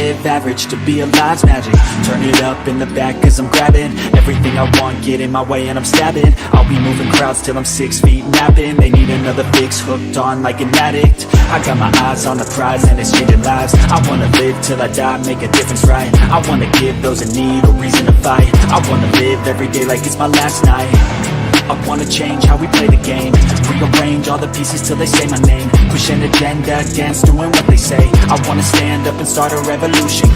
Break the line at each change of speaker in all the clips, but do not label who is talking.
live average, to be alive's magic. Turn it up in the back cause I'm grabbing everything I want, get in my way and I'm stabbing. I'll be moving crowds till I'm 6 feet napping. They need another fix, hooked on like an addict. I got my eyes on the prize and it's changing lives. I wanna live till I die, make a difference, right? I wanna give those in need a reason to fight. I wanna live every day like it's my last night. I wanna change how we play the game, rearrange all the pieces till they say my name. Push an agenda against doing what they say. I wanna stand up and start a revolution.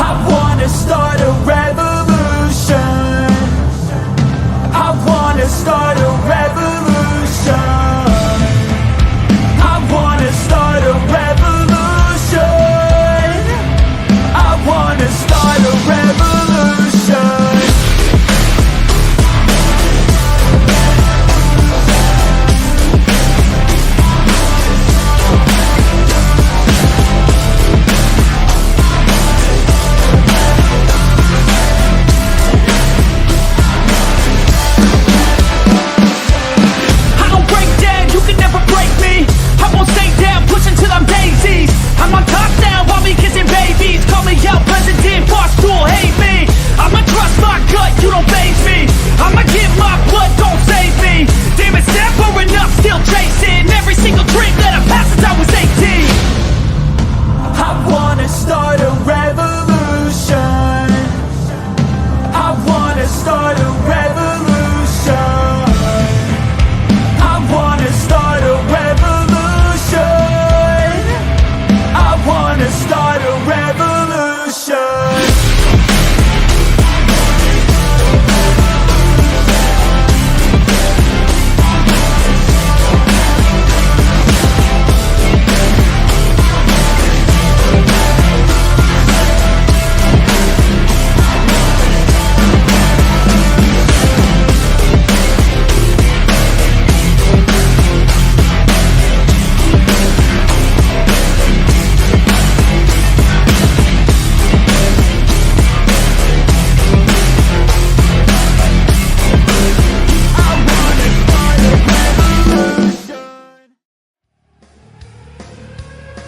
I wanna start a revolution. I wanna start a revolution. I wanna start a revolution. I wanna start a revolution. I'm on top now, while me kissing babies. Call me out, president, boss tool, hate me. I'ma trust my gut, you don't faze me. I'ma give my blood, don't save me. Damn it's never enough, still chasing every single dream that I've had since I was 18. I wanna start a revolution. I wanna start a revolution. I wanna start a revolution. I wanna start a revolution.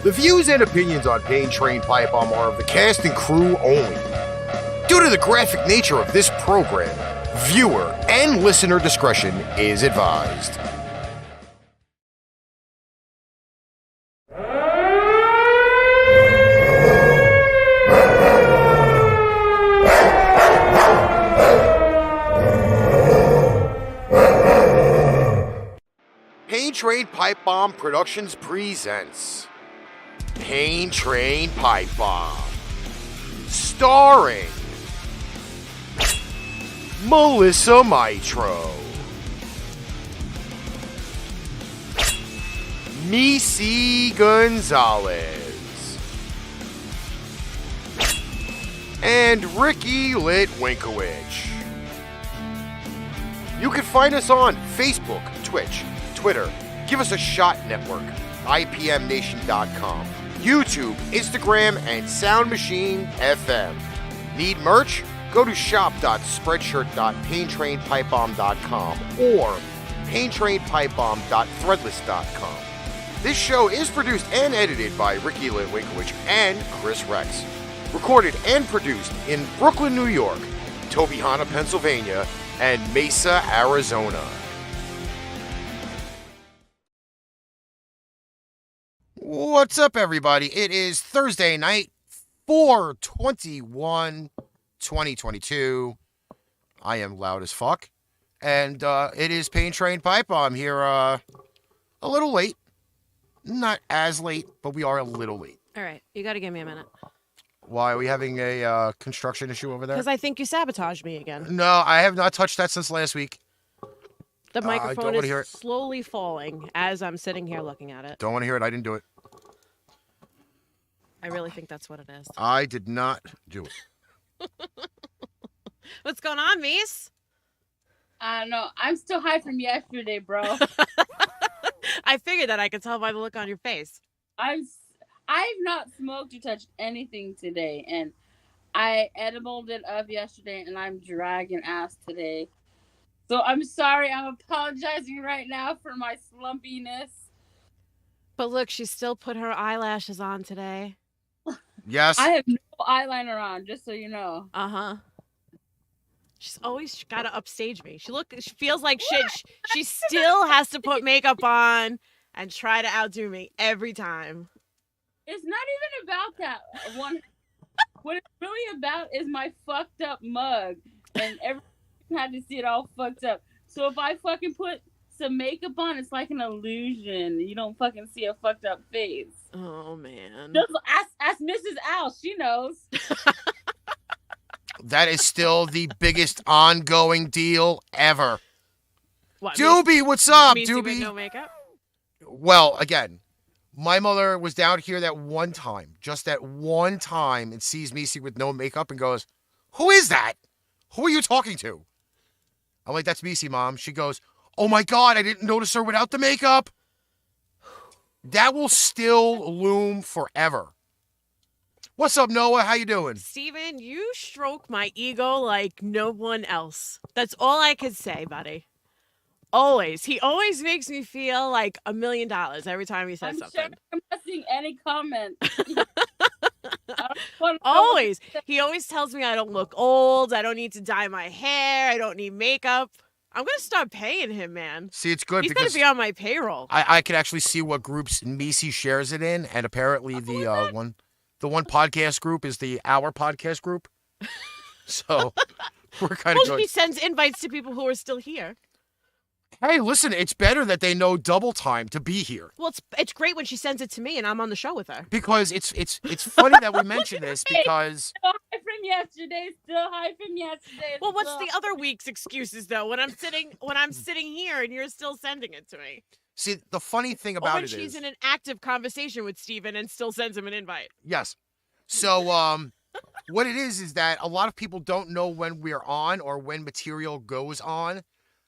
The views and opinions on Train Pipebomb are of the cast and crew only. Due to the graphic nature of this program, viewer and listener discretion is advised. Train Pipebomb Productions presents Train Pipebomb, starring Melissa Mitro, Meice Gonzales, and Ricky Litwinkowich. You can find us on Facebook, Twitch, Twitter, Give Us a Shot Network, IPMNation.com, YouTube, Instagram, and Sound Machine FM. Need merch? Go to shop.spreadshirt.paintrainpipebomb.com or paintrainpipebomb.threadless.com. This show is produced and edited by Ricky Litwinkowich and Chris Rex. Recorded and produced in Brooklyn, New York, Tobyhanna, Pennsylvania, and Mesa, Arizona. What's up, everybody? It is Thursday night, 4/21/2022. I am loud as fuck. And it is Train Pipebomb here a little late. Not as late, but we are a little late.
All right, you got to give me a minute.
Why, are we having a construction issue over there?
Because I think you sabotaged me again.
No, I have not touched that since last week.
The microphone
is
slowly falling as I'm sitting here looking at it.
Don't want to hear it. I didn't do it.
I really think that's what it is.
I did not do it.
What's going on, Meice?
I don't know. I'm still high from yesterday, bro.
I figured that I could tell by the look on your face.
I've not smoked or touched anything today, and I edibled it up yesterday, and I'm dragging ass today. So I'm sorry. I'm apologizing right now for my slumpiness.
But look, she still put her eyelashes on today.
Yes.
I have no eyeliner on, just so you know.
Uh-huh. She's always got to upstage me. She feels like shit. She still has to put makeup on and try to outdo me every time.
It's not even about that one. What it's really about is my fucked up mug, and everyone had to see it all fucked up. So if I fucking put some makeup on, it's like an illusion. You don't fucking see a fucked up face.
Oh man.
Just ask Mrs. Al. She knows.
That is still the biggest ongoing deal ever.
What,
Doobie, what's up,
Meice with
Doobie?
no makeup?
Well, again, my mother was down here that one time, just that one time, and sees Meice with no makeup and goes, "Who is that? Who are you talking to?" I'm like, "That's Meice, Mom." She goes, "Oh my God, I didn't notice her without the makeup." That will still loom forever. What's up, Noah? How you doing?
Steven, you stroke my ego like no one else. That's all I could say, buddy. Always. He always makes me feel like $1 million every time he says
I'm
something.
sure I'm not seeing any comments.
Always. He always tells me I don't look old. I don't need to dye my hair. I don't need makeup. I'm going to start paying him, man.
See, it's good
He's going
because
to be on my payroll.
I can actually see what groups Meice shares it in, and apparently the one podcast group is our podcast group. So we're kind of
Well,
good.
he sends invites to people who are still here.
Hey, listen, it's better that they know double time to be here.
Well, it's great when she sends it to me and I'm on the show with her.
Because it's funny that we mention this because
Still high from yesterday. Still high from yesterday.
Well, what's
still-
the other week's excuses though? When I'm sitting here and you're still sending it to me.
see the funny thing
Or
about
when
it
she's
is
in an active conversation with Steven and still sends him an invite.
yes. So what it is that a lot of people don't know when we're on or when material goes on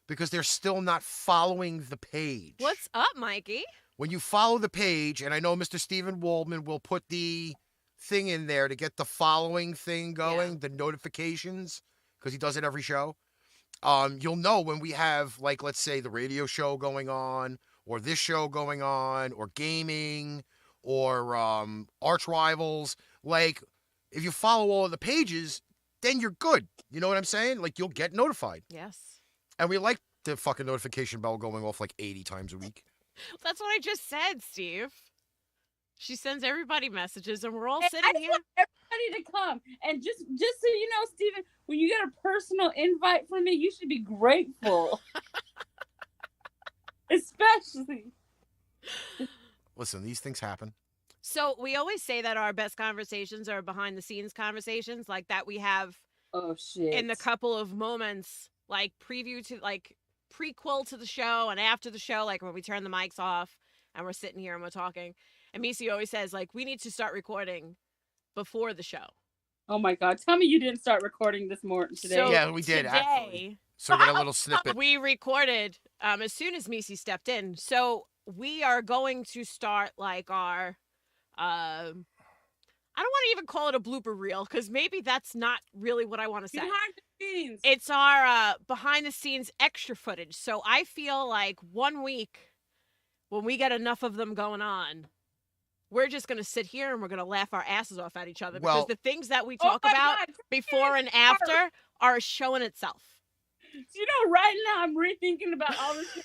because they're still not following the page.
What's up, Mikey?
When you follow the page, and I know Mr. Stephen Waldman will put the thing in there to get the following thing going, the notifications, because he does it every show. You'll know when we have, like, let's say the radio show going on, or this show going on, or gaming, or arch rivals. Like, if you follow all of the pages, then you're good. You know what I'm saying? Like, you'll get notified.
Yes.
And we like the fucking notification bell going off like 80 times a week.
That's what I just said, Steve. She sends everybody messages and we're all
Hey, I
sitting
just
here.
want everybody to come. And just so you know, Steven, when you get a personal invite from me, you should be grateful. Especially.
Listen, these things happen.
So we always say that our best conversations are behind the scenes conversations like that we have
Oh, shit.
in the couple of moments like prequel to the show and after the show, like when we turn the mics off and we're sitting here and we're talking. And Meice always says, like, we need to start recording before the show.
Oh, my God. Tell me you didn't start recording this morning today.
So
Yeah, we did,
today,
actually. So we got a little snippet.
we recorded as soon as Meice stepped in. So we are going to start like our I don't want to even call it a blooper reel because maybe that's not really what I want to say.
Behind the scenes.
It's our behind the scenes extra footage. So I feel like 1 week when we get enough of them going on, we're just going to sit here and we're going to laugh our asses off at each other
Well-
because the things that we
Oh
talk
my
about
God.
before and after are a show in itself.
You know, right now I'm rethinking about all this shit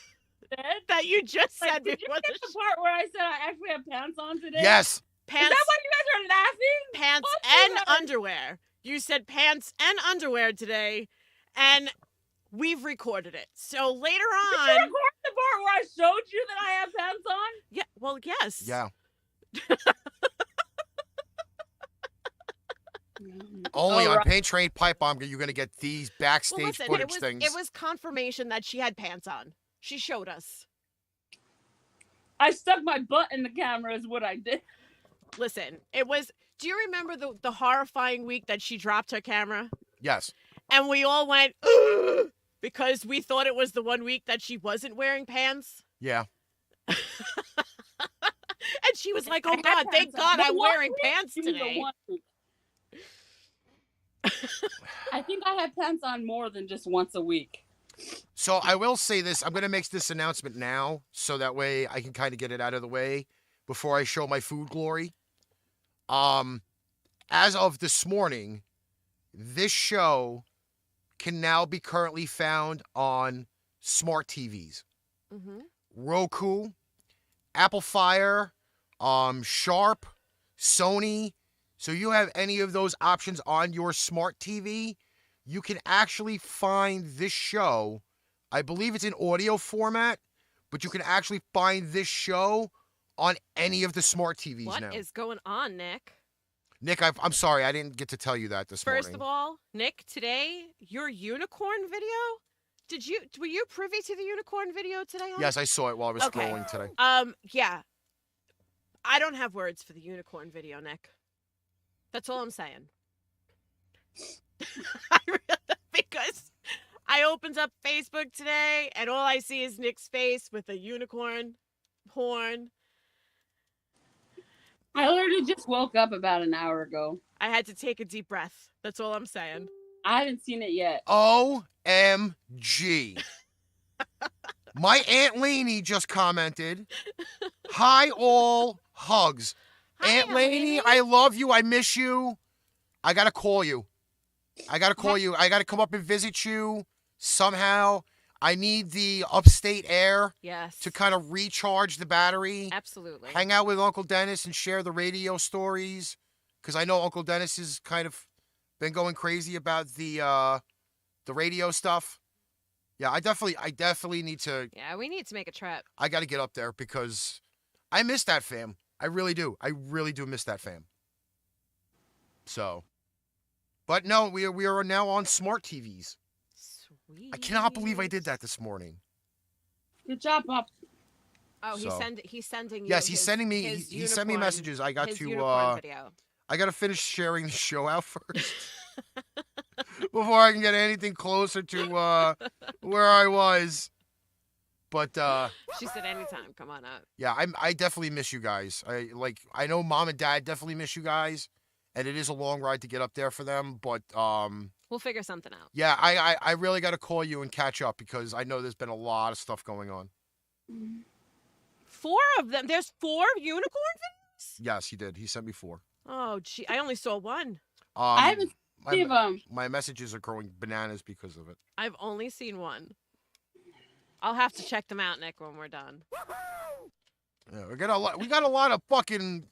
I said.
That you just
Like,
said
did you
before
get
the
the part where I said I actually have pants on today?
Yes.
Is
pants,
that why you guys are laughing?
pants
Oh,
and
God.
underwear. You said pants and underwear today, and we've recorded it. So later
Did you
on,
record the part where I showed you that I have pants on?
yeah, well, yes,
Yeah. Only on
Alright.
Paint Train Pipebomb are you going to get these
Well,
backstage
listen,
footage things.
it was confirmation that she had pants on. She showed us.
I stuck my butt in the camera is what I did.
Listen, it was. Do you remember the horrifying week that she dropped her camera
Yes.
and we all went "Ugh," because we thought it was the 1 week that she wasn't wearing pants?
Yeah.
And she was like,
I
"Oh
had
God, thank
pants on.
God
The
I'm
one
wearing
week,
pants
It was the
today."
1 week. I think I had pants on more than just once a week.
So I will say this. I'm going to make this announcement now so that way I can kind of get it out of the way before I show my food glory. As of this morning, this show can now be currently found on smart TVs.
Mm-hmm.
Roku, Apple Fire, Sharp, Sony. So you have any of those options on your smart TV, you can actually find this show. I believe it's in audio format, but you can actually find this show on any of the smart TVs now.
What is going on, Nick?
Nick, I'm sorry, I didn't get to tell you that this morning.
First of all, Nick, today, your unicorn video, were you privy to the unicorn video today?
Yes, I saw it while I was scrolling today.
Yeah. I don't have words for the unicorn video, Nick. That's all I'm saying. Because I opened up Facebook today and all I see is Nick's face with a unicorn horn.
I literally just woke up about an hour ago.
I had to take a deep breath. That's all I'm saying.
I haven't seen it yet.
OMG. My Aunt Lainey just commented, hi all, hugs.
Hi,
Aunt Lainey, I love you. I miss you. I got to call you. I got to come up and visit you somehow. I need the upstate air to kind of recharge the battery.
Absolutely.
Hang out with Uncle Dennis and share the radio stories. Because I know Uncle Dennis has kind of been going crazy about the radio stuff. Yeah, I definitely need to.
Yeah, we need to make a trip.
I got to get up there because I miss that fam. I really do. I really do miss that fam. So, but no, we are now on smart TVs.
Sweet.
I cannot believe I did that this morning.
Good job, Pop.
Oh, he's sending you.
Yes, he's sending me. He sent me messages. I got to.
Video.
I got to finish sharing the show out first before I can get anything closer to where I was. But
she said, "Anytime, come on up."
Yeah, I definitely miss you guys. I know Mom and Dad definitely miss you guys, and it is a long ride to get up there for them. But
we'll figure something out.
Yeah, I really got to call you and catch up because I know there's been a lot of stuff going on.
4 of them. There's 4 unicorn videos.
Yes, he did. He sent me 4.
Oh, gee, I only saw 1.
I haven't seen them.
My messages are growing bananas because of it.
I've only seen 1. I'll have to check them out, Nick, when we're done.
Yeah, we got a lot of fucking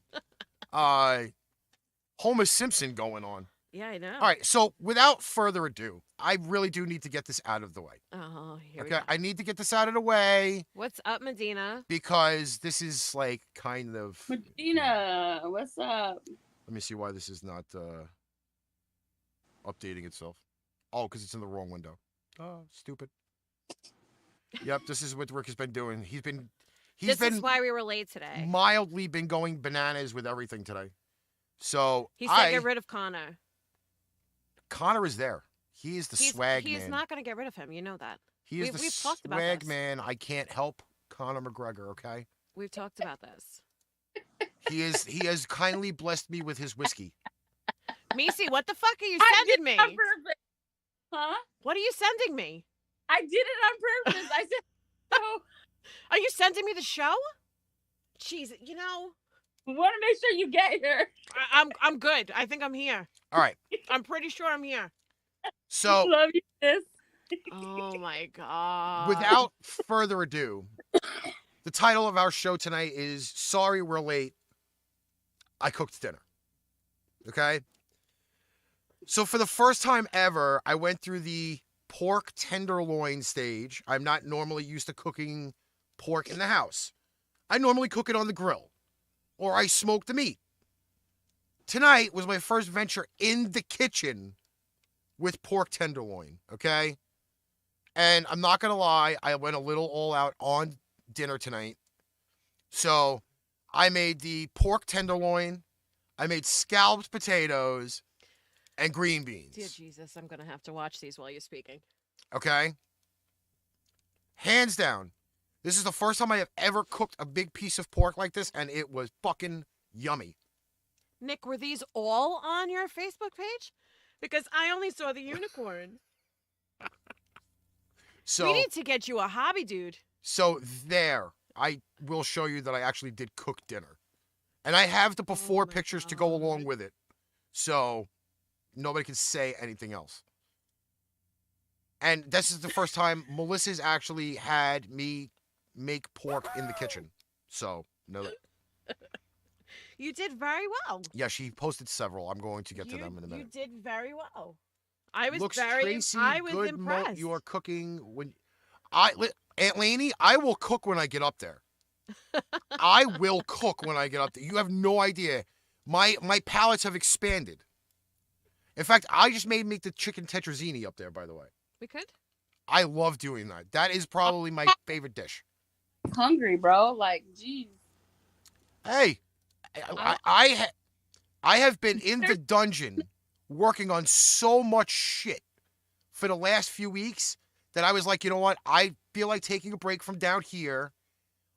Homer Simpson going on.
Yeah, I know.
All right, so without further ado, I really do need to get this out of the way.
Oh, here we
Okay,
go.
I need to get this out of the way.
What's up, Medina?
Because this is like kind of.
Medina, what's up?
Let me see why this is not updating itself. Oh, because it's in the wrong window. Oh, stupid. Yep, this is what Rick has been doing. This
is why we were late today.
Mildly been going bananas with everything today. So
he said get rid of Connor.
Connor is there. He is the swag man.
He's not going to get rid of him. You know that.
We've talked about swag man. I can't help Conor McGregor, okay?
We've talked about this.
He has kindly blessed me with his whiskey.
Meice, what the fuck are you sending me?
Huh?
What are you sending me?
I did it on purpose. I said, no.
Are you sending me the show? Jeez, you know.
I want to make sure you get here.
I'm good. I think I'm here.
All right.
I'm pretty sure I'm here.
So
love you, sis.
Oh my god.
Without further ado, the title of our show tonight is Sorry We're Late. I cooked dinner. Okay? So for the first time ever, I went through the pork tenderloin stage. I'm not normally used to cooking pork in the house. I normally cook it on the grill. Or I smoke the meat. Tonight was my first venture in the kitchen with pork tenderloin, okay? And I'm not going to lie, I went a little all out on dinner tonight. So I made the pork tenderloin, I made scalloped potatoes, and green beans.
Dear Jesus, I'm going to have to watch these while you're speaking.
Okay? Hands down. This is the first time I have ever cooked a big piece of pork like this, and it was fucking yummy.
Nick, were these all on your Facebook page? Because I only saw the unicorn.
So
we need to get you a hobby, dude.
So there, I will show you that I actually did cook dinner. And I have the before
my
pictures to go along
God.
with it. So nobody can say anything else. And this is the first time Melissa's actually had me make pork in the kitchen. So, know that.
You did very well.
Yeah, she posted several. I'm going to get to them in a
You
minute.
did very well. I was
Looks
very.
Tracy
I was
good
impressed.
you are cooking when Aunt Lainey, I will cook when I get up there. I will cook when I get up there. You have no idea. My palates have expanded. In fact, I just made the chicken tetrazzini up there, by the way.
We could.
I love doing that. That is probably my favorite dish.
Hungry, bro. Like, geez.
Hey, I have been in the dungeon working on so much shit for the last few weeks that I was like, you know what? I feel like taking a break from down here.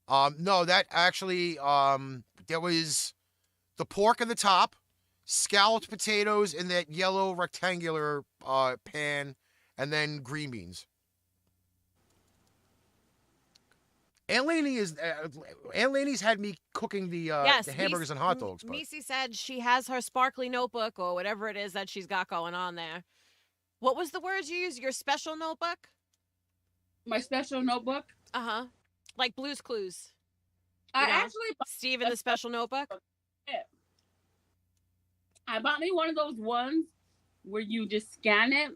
No, that actually, there was the pork in the top, scalloped potatoes in that yellow rectangular pan, and then green beans. Aunt Lainey's had me cooking the hamburgers and hot dogs. But
Meice said she has her sparkly notebook or whatever it is that she's got going on there. What was the words you used? Your special notebook?
My special notebook.
Uh-huh. Like Blue's Clues.
I
You know,
actually
Steve in the special notebook?
I bought me one of those ones where you just scan it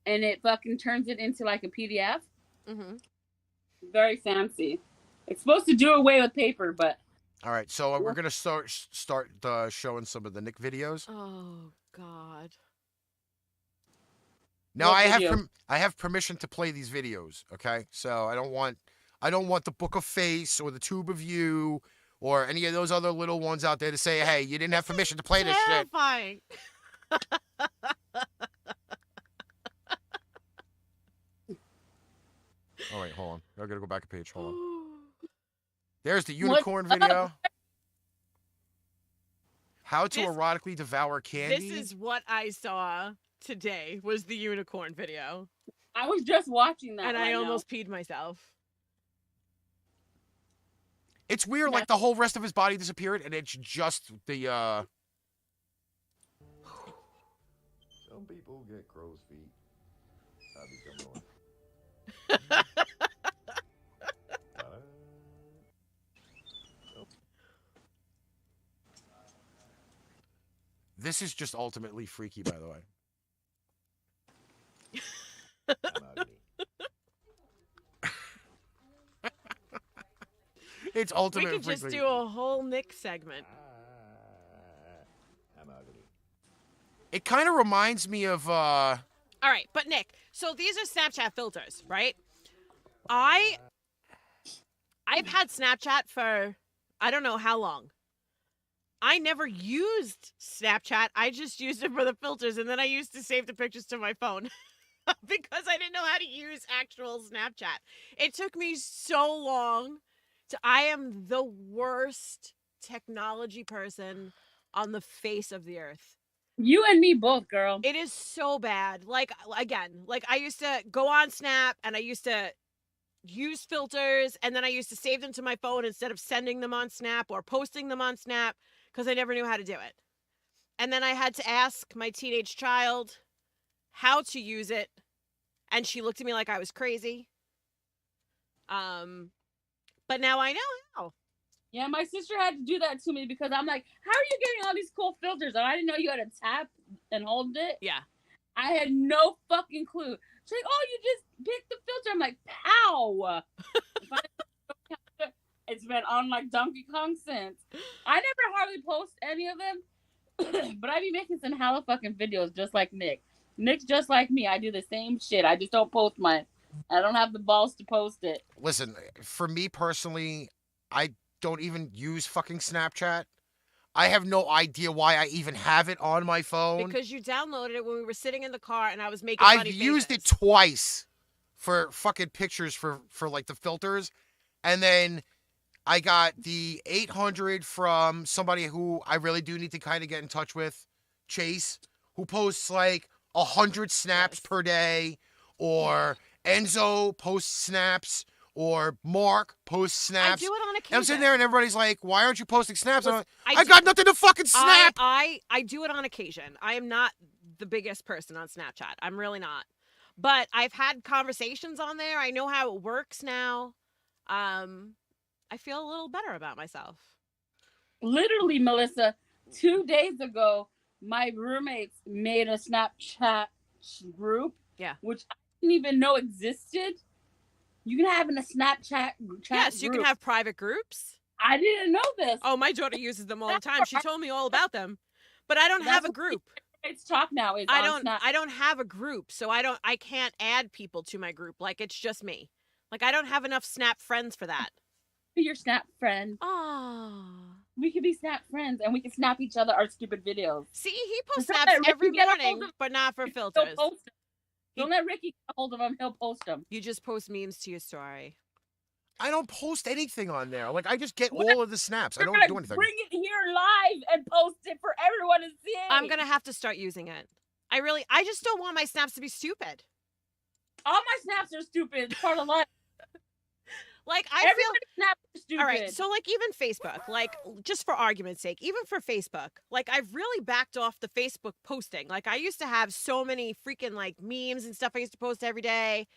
and it fucking turns it into like a PDF.
Mm-hmm.
Very fancy. It's supposed to do away with paper, but
all right, so we're gonna start showing some of the Nick videos.
Oh, God.
Now
What
I
video?
have permission to play these videos. Okay, so I don't want the Book of Face or the Tube of You or any of those other little ones out there to say, hey, you didn't have permission to play this shit.
Terrifying.
All right, hold on. I gotta go back a page. Hold on. There's the
What?
unicorn video. How to
This-
erotically devour candy.
This is what I saw today was the unicorn video.
I was just watching that.
And I
right now.
almost peed myself.
It's weird, like the whole rest of his body disappeared, and it's just the.
Some people get crow's feet. I become one.
This is just ultimately freaky, by the way.
I'm ugly.
It's
We
ultimately
could just
freaky.
do a whole Nick segment.
I'm ugly.
It kind of reminds me of.
All right, but Nick, so these are Snapchat filters, right? I've had Snapchat for I don't know how long. I never used Snapchat. I just used it for the filters, and then I used to save the pictures to my phone because I didn't know how to use actual Snapchat. It took me so long to. I am the worst technology person on the face of the earth.
You and me both, girl.
It is so bad. Like, again, like I used to go on Snap and I used to use filters and then I used to save them to my phone instead of sending them on Snap or posting them on Snap because I never knew how to do it. And then I had to ask my teenage child how to use it. And she looked at me like I was crazy. But now I know how.
Yeah, my sister had to do that to me because I'm like, how are you getting all these cool filters? And I didn't know you had to tap and hold it.
Yeah.
I had no fucking clue. She's like, oh, you just picked the filter. I'm like, pow. It's been on like Donkey Kong since. I never hardly post any of them, but I be making some hella fucking videos just like Nick. Nick's just like me. I do the same shit. I just don't post mine. I don't have the balls to post it.
Listen, for me personally, I don't even use fucking Snapchat. I have no idea why I even have it on my phone.
Because you downloaded it when we were sitting in the car and I was making funny
I've used
faces.
it twice for fucking pictures for like the filters. And then I got the 800 from somebody who I really do need to kind of get in touch with, Chase, who posts like 100 snaps
Yes.
per day, or Enzo posts snaps, or Mark posts snaps.
I do it on
And
occasion.
I'm sitting there and everybody's like, why aren't you posting snaps?
Listen,
I got nothing to fucking snap.
I do it on occasion. I am not the biggest person on Snapchat. I'm really not. But I've had conversations on there. I know how it works now. I feel a little better about myself.
Literally, Melissa, 2 days ago, my roommates made a Snapchat group.
Yeah.
Which I didn't even know existed. You can have in a Snapchat chat
Yes, you
group.
can have private groups.
I didn't know this.
Oh, my daughter uses them all the time. She told me all about them. But I don't have a group.
It's talk now. It's
I don't have a group, so I can't add people to my group. Like, it's just me. Like, I don't have enough Snap friends for that.
Be your Snap friend.
Oh.
We could be Snap friends and we can snap each other our stupid videos.
See, he posts
Don't
snaps
let Ricky
every
get a hold
morning,
of-
but not for
He'll
filters.
post them. Don't let Ricky get a hold of them. He'll post them.
You just post memes to your story.
I don't post anything on there. Like, I just get all of the snaps. I
We're
don't do
gonna
anything.
Bring it here live and post it for everyone to see.
I'm going to have to start using it. I just don't want my snaps to be stupid.
All my snaps are stupid. It's part of life.
Like, I
Everybody's snaps are stupid.
All right, so like even Facebook, like just for argument's sake, even for Facebook, like I've really backed off the Facebook posting. Like I used to have so many freaking like memes and stuff I used to post every day.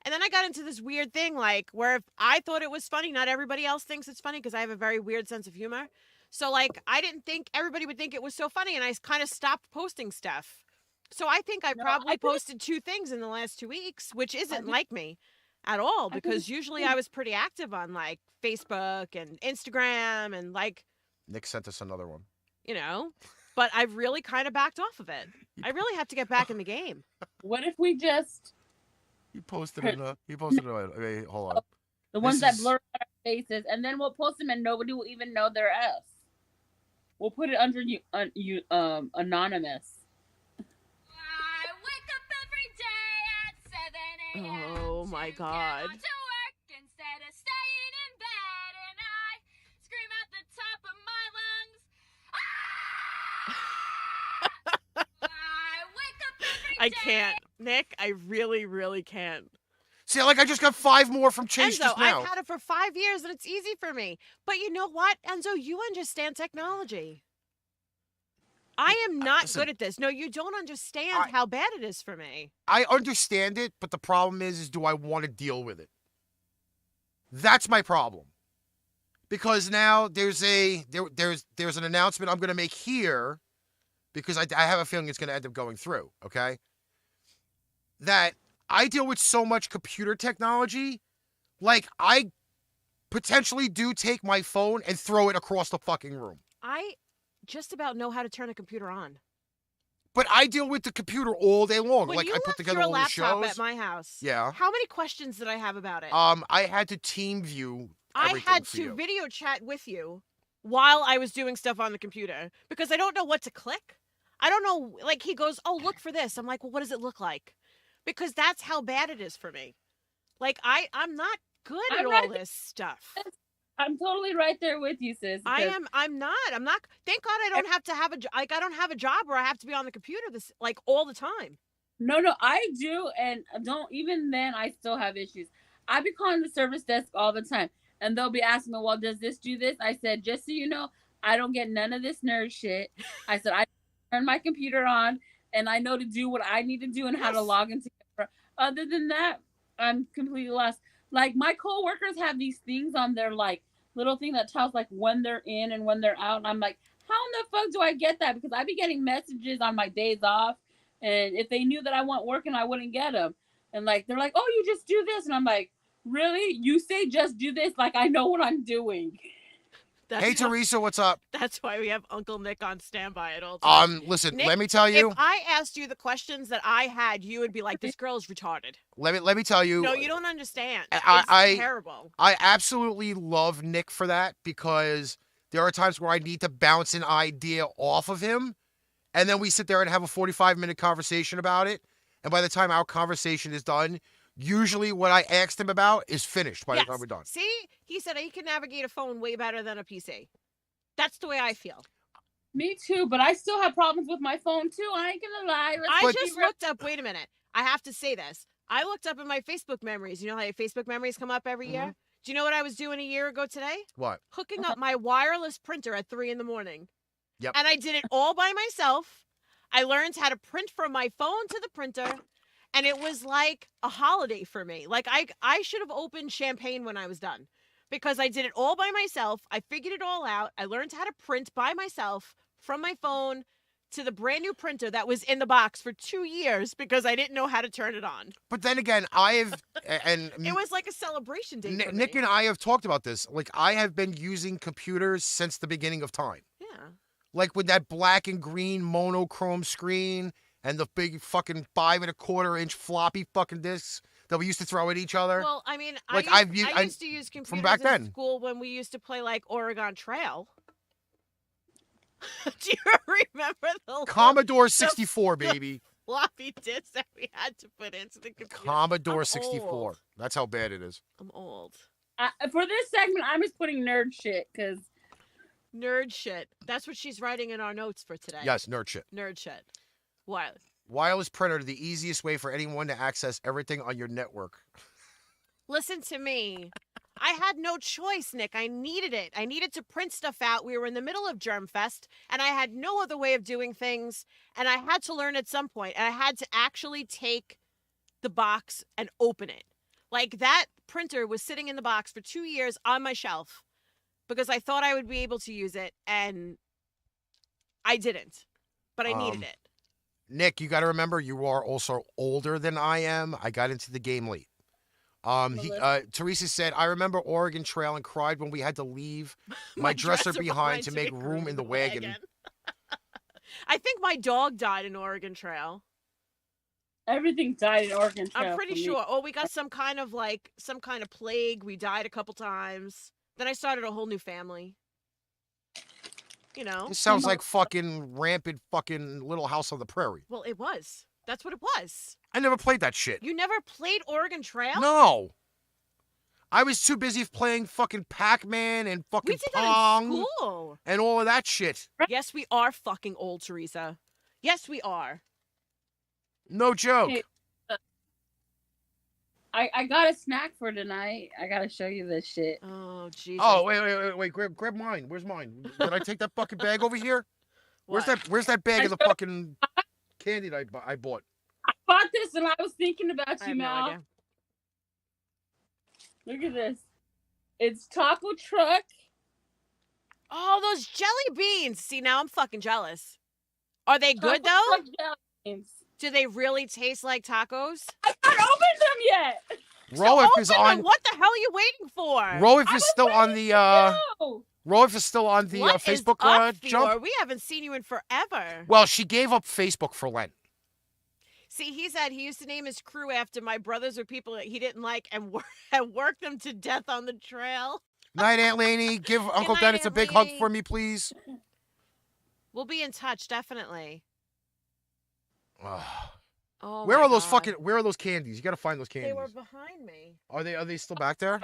And then I got into this weird thing like where if I thought it was funny, not everybody else thinks it's funny because I have a very weird sense of humor. So like I didn't think everybody would think it was so funny and I kind of stopped posting stuff. So I think I probably posted 2 things in the last 2 weeks, which isn't like me at all because usually I was pretty active on like Facebook and Instagram and like
Nick sent us another one.
you know, but I've really kind of backed off of it. I really have to get back in the game.
What if we just
He posted it. Wait, hold on.
the ones
This
that
is-
blur out our faces, and then we'll post them and nobody will even know they're us. We'll put it under anonymous.
I wake up every day at 7 a.m.
Oh my
to
God.
Get on to work instead of staying in bed, and I scream at the top of my lungs. Ah! I wake up every
I
day.
can't. Nick, I really, really can't.
See, like I just got 5 more from Chase
Enzo,
just now.
I've had it for 5 years and it's easy for me. But you know what, Enzo, you understand technology. I am not
listen,
good at this. No, you don't understand how bad it is for me.
I understand it, but the problem is do I want to deal with it? That's my problem. Because now there's an announcement I'm going to make here because I have a feeling it's going to end up going through, okay? That I deal with so much computer technology, like I potentially do take my phone and throw it across the fucking room.
I just about know how to turn a computer on.
But I deal with the computer all day long.
When
Like
you
I put
left
together
your
all the
laptop
shows.
at my house,
Yeah.
how many questions did I have about it?
I had to team view
I
everything
had
for
to
you.
video chat with you while I was doing stuff on the computer because I don't know what to click. I don't know. Like he goes, "Oh, look for this." I'm like, "Well, what does it look like?" Because that's how bad it is for me. Like I'm not good at
I'm
all
right.
this stuff.
I'm totally right there with you, sis. because
I'm not. Thank God I don't have to have I don't have a job where I have to be on the computer this like all the time.
No, I do, and don't even then. I still have issues. I be calling the service desk all the time, and they'll be asking me, "Well, does this do this?" I said, "Just so you know, I don't get none of this nerd shit." I said, "I turn my computer on, and I know to do what I need to do and how to
Yes.
log into it. Other than that, I'm completely lost." Like my coworkers have these things on their like little thing that tells like when they're in and when they're out, and I'm like, how in the fuck do I get that? Because I be getting messages on my days off. And if they knew that I wasn't working, I wouldn't get them. And like, they're like, "Oh, you just do this." And I'm like, "Really? You say just do this? Like, I know what I'm doing."
That's
Hey,
why,
Teresa, what's up?
That's why we have Uncle Nick on standby at all times.
Listen,
Nick,
let me tell you.
If I asked you the questions that I had, you would be like, "This girl is retarded."
Let me tell you.
No, you don't understand.
I-
It's terrible.
I absolutely love Nick for that because there are times where I need to bounce an idea off of him, and then we sit there and have a 45-minute conversation about it. And by the time our conversation is done, usually what I asked him about is finished by the time we're done.
See, he said he can navigate a phone way better than a PC. That's the way I feel.
Me too, but I still have problems with my phone too. I ain't gonna lie.
I
Let's
just
be real.
looked up. Wait a minute. I have to say this. I looked up in my Facebook memories. You know how your Facebook memories come up every year? Do you know what I was doing a year ago today?
What?
Hooking up my wireless printer at 3 a.m.
Yep.
And I did it all by myself. I learned how to print from my phone to the printer. And it was like a holiday for me. Like I should have opened champagne when I was done. Because I did it all by myself. I figured it all out. I learned how to print by myself from my phone to the brand new printer that was in the box for 2 years because I didn't know how to turn it on.
But then again, and
It was like a celebration day for
Nick
me.
and I have talked about this. Like, I have been using computers since the beginning of time.
Yeah.
Like with that black and green monochrome screen and the big fucking 5 1/4 inch floppy fucking discs that we used to throw at each other.
Well, I mean,
Like,
I
I've
used,
used-
I used to use computers
from back
in
then.
school when we used to play like Oregon Trail. Do you remember the little
Commodore 64, baby.
floppy disks that we had to put into the computer?
Commodore
I'm
64.
old.
That's how bad it is.
I'm old.
For this segment, I'm just putting nerd shit because
Nerd shit. That's what she's writing in our notes for today.
Yes, nerd shit.
Nerd shit. What?
Wireless printer, the easiest way for anyone to access everything on your network.
Listen to me. I had no choice, Nick. I needed it. I needed to print stuff out. We were in the middle of Germfest, and I had no other way of doing things. And I had to learn at some point. And I had to actually take the box and open it. Like, that printer was sitting in the box for 2 years on my shelf because I thought I would be able to use it, and I didn't. But I needed it.
Nick, you got to remember, you are also older than I am. I got into the game late. Teresa said, I remember Oregon Trail and cried when we had to leave my dresser behind to make room in the wagon.
I think my dog died in Oregon Trail.
everything died in Oregon Trail.
I'm pretty
for me.
sure. Oh, we got some kind of plague. We died a couple times. Then I started a whole new family. You know?
This sounds like fucking rampant fucking Little House on the Prairie.
Well, it was. That's what it was.
I never played that shit.
You never played Oregon Trail?
No. I was too busy playing fucking Pac-Man and
We
fucking
did that in
Pong
school.
and all of that shit.
Yes, we are fucking old, Teresa. Yes, we are.
No joke.
Hey, I got a snack for tonight. I gotta show you this shit.
Oh, Jesus.
Oh, wait. Grab mine. Where's mine? Did I take that fucking bag over here?
What?
Where's that bag of the fucking candy that I bought?
I bought this and I was thinking about
I
you,
have no
Mal.
idea.
Look at this. It's Taco Truck.
Oh, those jelly beans. See, now I'm fucking jealous. Are they good,
Taco
though?
Truck jelly beans.
Do they really taste like tacos?
I haven't opened them yet.
Roif is
Open them.
on.
What the hell are you waiting for?
Roif is still on the.
No.
Roif is still on the
What is
Facebook
up,
jump.
Fior? We haven't seen you in forever.
Well, she gave up Facebook for Lent.
See, he said he used to name his crew after my brothers or people that he didn't like and work them to death on the trail.
Night, Aunt Laney. Give Uncle
night,
Dennis a
Aunt
big hug
Laney.
for me, please.
We'll be in touch, definitely. Oh,
Where
my
are those
God.
fucking? Where are those candies? You gotta find those candies.
They were behind me.
Are they still back there?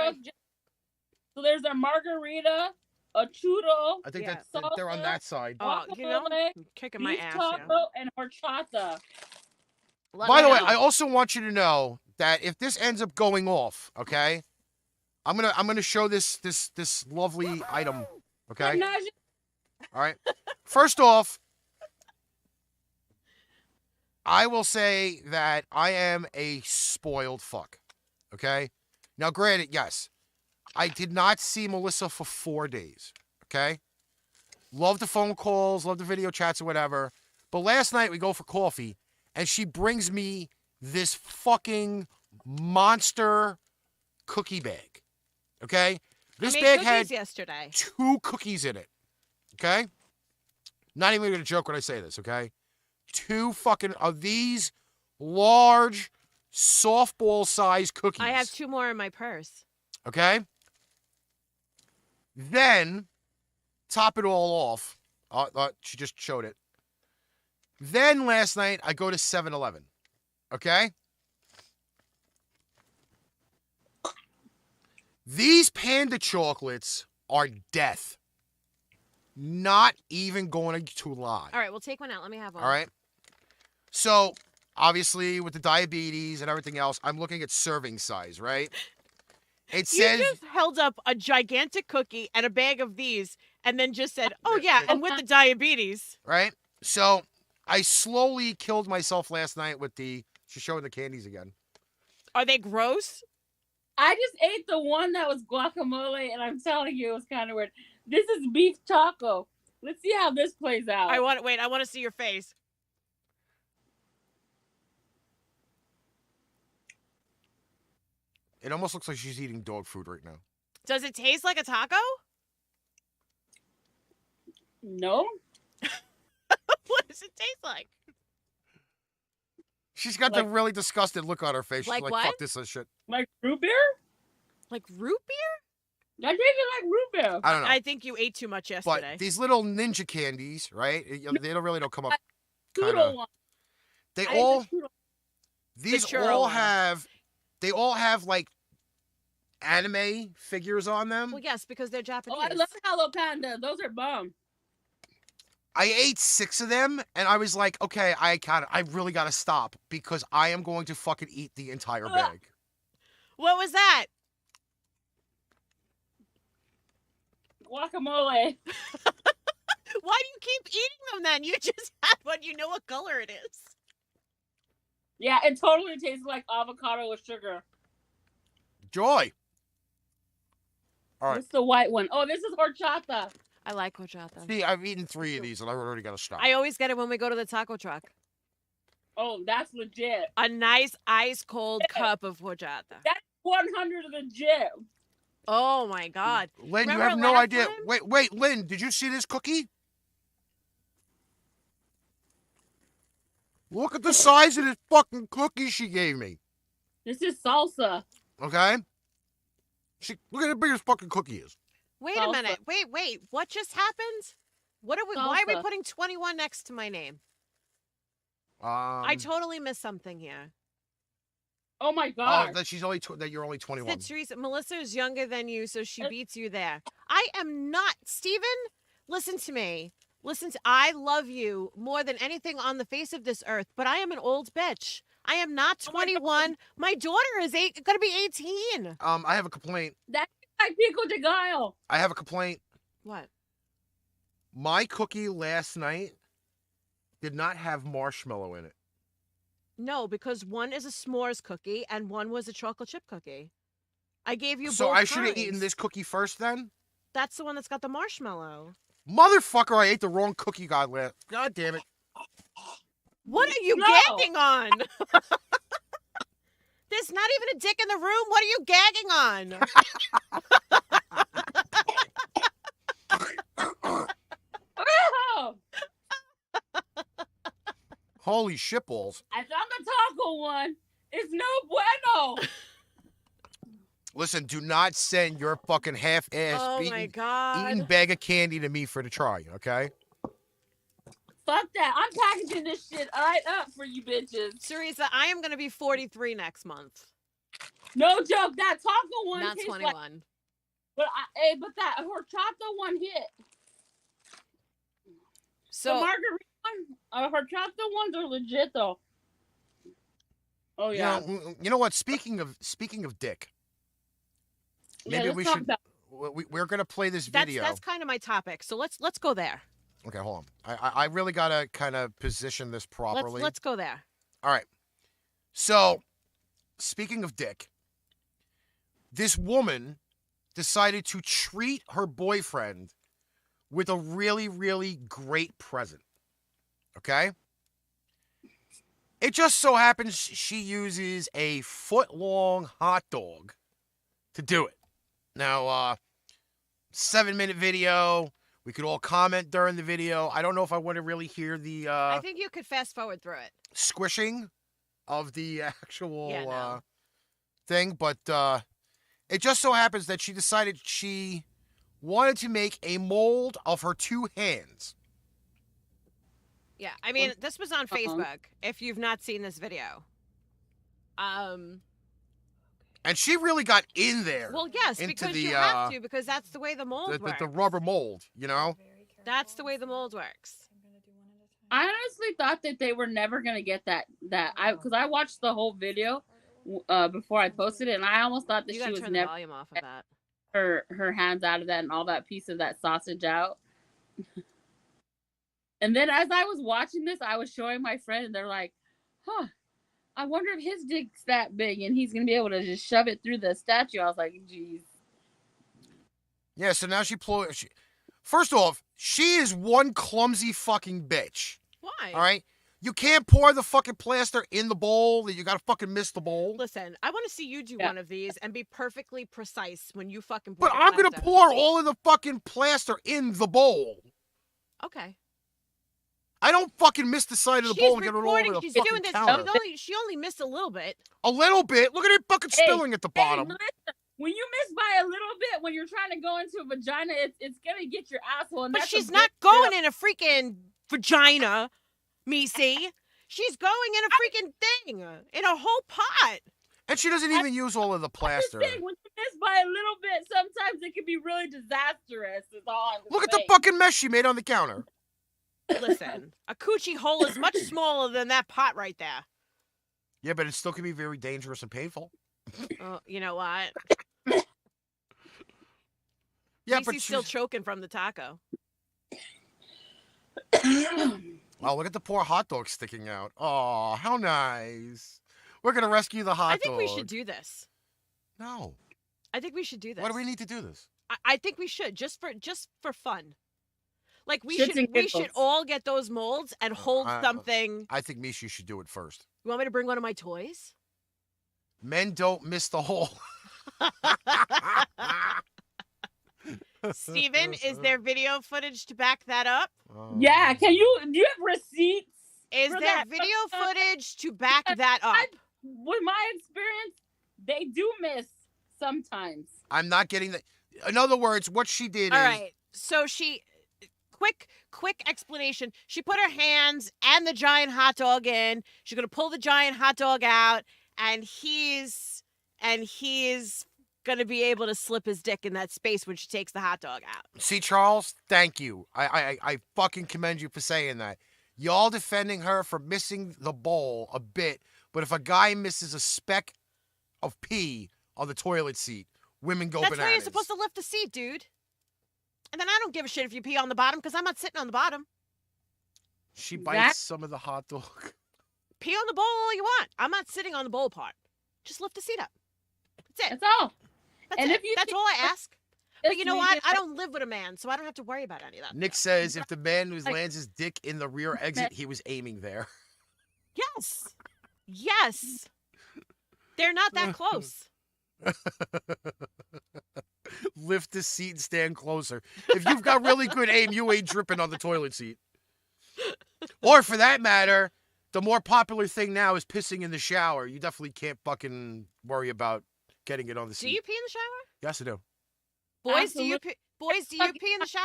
So there's a margarita, a churro,
I think
Yeah.
they're on that side.
Oh, you know,
guacamole,
I'm kicking my
beef
ass.
taco,
Yeah.
and horchata.
Let
By
me
the way,
know.
I also want you to know that if this ends up going off, okay, I'm gonna show this lovely item. Okay.
Nausea.
All right. First off, I will say that I am a spoiled fuck. Okay. Now, granted, yes, I did not see Melissa for 4 days. Okay. Love the phone calls, love the video chats or whatever. But last night we go for coffee and she brings me this fucking monster cookie bag. Okay. This
I made
bag
cookies
had
yesterday.
2 cookies in it. Okay? Not even gonna joke when I say this, okay? 2 fucking of these large softball sized cookies.
I have 2 more in my purse.
Okay? Then top it all off. She just showed it. Then last night I go to 7-Eleven. Okay? These panda chocolates are death. Not even going to lie.
All right, we'll take one out. Let me have one.
All right. So obviously with the diabetes and everything else, I'm looking at serving size, right? It
You
says
just held up a gigantic cookie and a bag of these and then just said, oh, yeah, and with the diabetes.
right. So I slowly killed myself last night with she's showing the candies again.
Are they gross?
I just ate the one that was guacamole, and I'm telling you, it was kind of weird. This is beef taco. Let's see how this plays out.
I want to see your face.
It almost looks like she's eating dog food right now.
Does it taste like a taco?
No.
What does it taste like?
She's got the really disgusted look on her face. She's
Like
like,
what?
fuck this shit.
Like root beer?
Like root beer?
That tasted like root beer.
I don't know.
I think you ate too much yesterday.
But these little ninja candies, right? They don't come up.
Poodle one.
They
I ate
all
the poodle.
these
churro
all
one.
have they all have like anime figures on them.
Well, yes, because they're Japanese.
Oh, I love Hello Panda. Those are bomb.
I ate 6 of them and I was like, okay, I really gotta stop because I am going to fucking eat the entire bag.
What was that?
Guacamole.
Why do you keep eating them then? You just had one. You know what color it is.
Yeah, it totally tastes like avocado with sugar.
Joy. All right.
It's the white one. Oh, this is horchata.
I like horchata.
See, I've eaten 3 of these and I already gotta stop.
I always get it when we go to the taco truck.
Oh, that's legit.
A nice ice cold cup of horchata.
That's 100 legit.
Oh my God.
Lynn,
Remember
you have no
last
idea.
time?
Wait, Lynn, did you see this cookie? Look at the size of this fucking cookie she gave me.
This is salsa.
Okay? Look at how big this fucking cookie is.
Wait a
Salsa.
minute. Wait. What just happened? Why are we
Salsa.
putting 21 next to my name?
I
I totally missed something here.
Oh my god.
that you're only 21.
Said Teresa, Melissa is younger than you, so she beats you there. I am not. Steven, listen to me. I love you more than anything on the face of this earth, but I am an old bitch. I am not
Oh my
21. My daughter is going to be 18.
I have a complaint.
That's like pico de gallo.
I have a complaint.
What?
My cookie last night did not have marshmallow in it.
No, because one is a s'mores cookie and one was a chocolate chip cookie. I gave you
So
both
I should have
kinds.
eaten this cookie first then?
That's the one that's got the marshmallow.
Motherfucker, I ate the wrong cookie god damn it.
What are you
No.
gagging on? There's not even a dick in the room. What are you gagging on?
Oh,
Holy shitballs.
I found the taco one. It's no bueno.
Listen, do not send your fucking half-ass
Oh my
eating
God.
bag of candy to me for to try, okay?
Fuck that. I'm packaging this shit right up for you bitches.
Teresa, I am going to be 43 next month.
No joke. That taco one
Not
tastes
21.
like, but that horchata one hit. The
So,
margarita one, horchata ones are legit though. Oh yeah.
You know what? Speaking of dick, maybe
let's
we
talk
should.
about-
We're gonna play this video.
that's kind of my topic. So let's go there.
Okay, hold on. I really gotta kind of position this properly.
Let's go there.
All right. So, speaking of dick, this woman decided to treat her boyfriend with a really, really great present. Okay? It just so happens she uses a foot-long hot dog to do it. Now, 7-minute video. We could all comment during the video. I don't know if I want to really hear the
I think you could fast forward through it.
squishing of the actual
Yeah, no.
thing, but it just so happens that she decided she wanted to make a mold of her 2 hands.
Yeah, I mean, this was on Facebook. If you've not seen this video,
And she really got in there.
well, yes,
into
because
the,
you have to, because that's the way the mold works.
the rubber mold, you know?
That's the way the mold works.
I honestly thought that they were never gonna get that because I watched the whole video before I posted it, and I almost thought that
You
she
gotta
was
turn the
never
volume off of that.
her hands out of that and all that piece of that sausage out. And then as I was watching this, I was showing my friend, and they're like, "Huh, I wonder if his dick's that big and he's gonna be able to just shove it through the statue." I was like, "Geez."
Yeah, so now first off, she is one clumsy fucking bitch.
Why?
All right? You can't pour the fucking plaster in the bowl. You gotta fucking miss the bowl.
Listen, I want to see you do one of these and be perfectly precise when you fucking pour
But
the
I'm gonna
plaster.
pour all of the fucking plaster in the bowl.
Okay.
I don't fucking miss the side of the bowl and get it all over the
She's
fucking
doing this.
counter.
She only missed a little bit.
A little bit. Look at it fucking spilling at the bottom.
Melissa, when you miss by a little bit, when you're trying to go into a vagina, it's gonna get your asshole. And
But
that's
she's
a
not
big
going
deal.
in a freaking vagina, Meice. She's going in a freaking thing, in a whole pot.
And she doesn't even use all of the plaster.
When you miss by a little bit, sometimes it can be really disastrous. Is all I'm
Look at the
saying.
fucking mess she made on the counter.
Listen, a coochie hole is much smaller than that pot right there.
Yeah, but it still can be very dangerous and painful.
You know what?
Yeah,
Meice's
but
still choking from the taco.
Wow, look at the poor hot dog sticking out. Oh, how nice. We're going to rescue the hot dog.
I think we should do this.
No.
I think we should do this.
Why do we need to do this?
I think we should, just for fun. Like we
Shits and
should
giggles.
all get those molds and hold something.
I think Meice should do it first.
You want me to bring one of my toys?
Men don't miss the hole.
Steven, is there video footage to back that up?
Yeah, do you have receipts?
Is
for
there
that?
video footage to back that up?
With my experience, they do miss sometimes.
I'm not getting that. In other words, what she did
All
is...
right. So quick explanation. She put her hands and the giant hot dog in. She's going to pull the giant hot dog out, and he's going to be able to slip his dick in that space when she takes the hot dog out.
See, Charles, thank you. I fucking commend you for saying that. Y'all defending her for missing the bowl a bit, but if a guy misses a speck of pee on the toilet seat, women go bananas.
That's why you're supposed to lift the seat, dude. And then I don't give a shit if you pee on the bottom because I'm not sitting on the bottom.
She bites some of the hot dog.
Pee on the bowl all you want. I'm not sitting on the bowl part. Just lift the seat up. That's it.
That's all.
That's all I ask. But you know what? I don't live with a man, so I don't have to worry about any of that.
Nick says if the man who lands his dick in the rear exit, he was aiming there.
Yes. Yes. They're not that close.
Lift the seat and stand closer. If you've got really good aim, you ain't dripping on the toilet seat. Or for that matter, the more popular thing now is pissing in the shower. You definitely can't fucking worry about getting it on the seat.
Do you pee in the shower?
Yes, I do.
Boys, do you pee in the shower?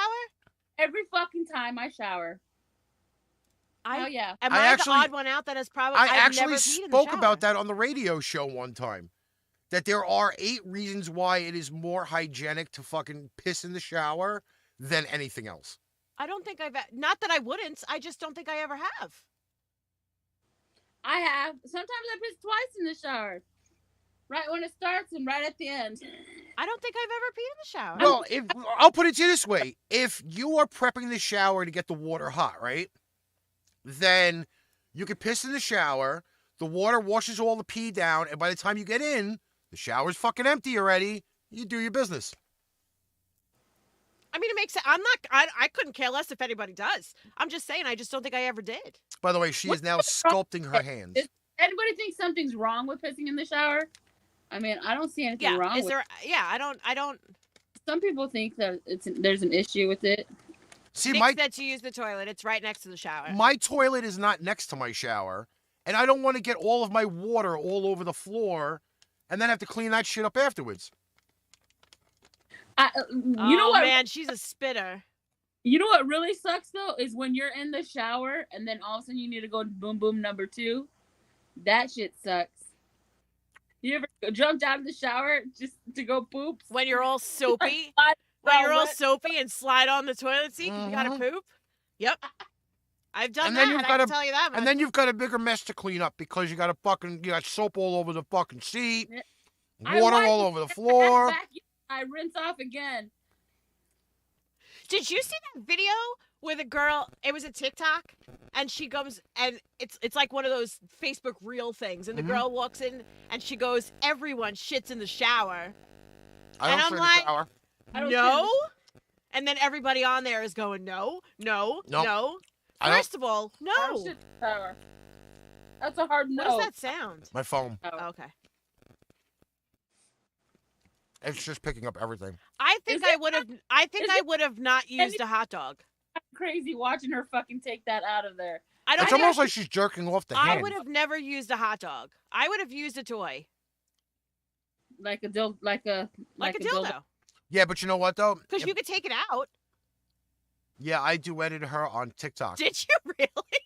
Every fucking time I shower. Oh yeah.
Am I the odd one out that has probably?
I
I've
actually
never peed in the
spoke
shower.
about that on the radio show one time. That there are 8 reasons why it is more hygienic to fucking piss in the shower than anything else.
I don't think I've. Not that I wouldn't. I just don't think I ever have.
I have. Sometimes I piss twice in the shower. Right when it starts and right at the end.
I don't think I've ever peed in the shower.
Well, I'll put it to you this way. If you are prepping the shower to get the water hot, right? Then you can piss in the shower. The water washes all the pee down. And by the time you get in, the shower's fucking empty already. You do your business.
I mean, it makes sense. I couldn't care less if anybody does. I'm just saying, I just don't think I ever did.
By the way, she is now sculpting her hands.
Does anybody think something's wrong with pissing in the shower? I mean, I don't see anything wrong with it.
Yeah, I don't.
Some people think that there's an issue with it.
See,
Nick said to use the toilet. It's right next to the shower.
My toilet is not next to my shower, and I don't want to get all of my water all over the floor and then have to clean that shit up afterwards.
You know what?
Man, she's a spitter.
You know what really sucks though is when you're in the shower and then all of a sudden you need to go to boom boom number 2. That shit sucks. You ever jumped out of the shower just to go poop?
When you're all soapy? When you're all soapy and slide on the toilet seat because you gotta poop? Yep. I've done
And then
that.
you've
I
got
can
a-
tell you that much.
And then you've got a bigger mess to clean up because you got soap all over the fucking seat,
I
water
wipe
all
it
over the
and
floor.
back in, I rinse off again.
Did you see that video where the girl? It was a TikTok, and she goes, and it's like one of those Facebook reel things, and the girl walks in, and she goes, "Everyone shits in the shower."
I
And
don't
I'm
sit in the
like,
shower.
I don't
No. And then everybody on there is going, no, no,
Nope.
no.
I don't-
First of all,
I don't
no.
shit in the shower. That's a hard no.
What does that sound?
My phone.
Oh, okay.
It's just picking up everything.
I think
Is
I
it
would have. I think
is
I
it-
would have not used a hot dog.
I'm crazy watching her fucking take that out of there.
I don't.
It's almost like she's jerking off the
I
hand.
would have never used a hot dog. I would have used a toy,
Like a dildo, like a
dildo,
Yeah, but you know what though?
because you could take it out.
Yeah, I duetted her on TikTok.
Did you really?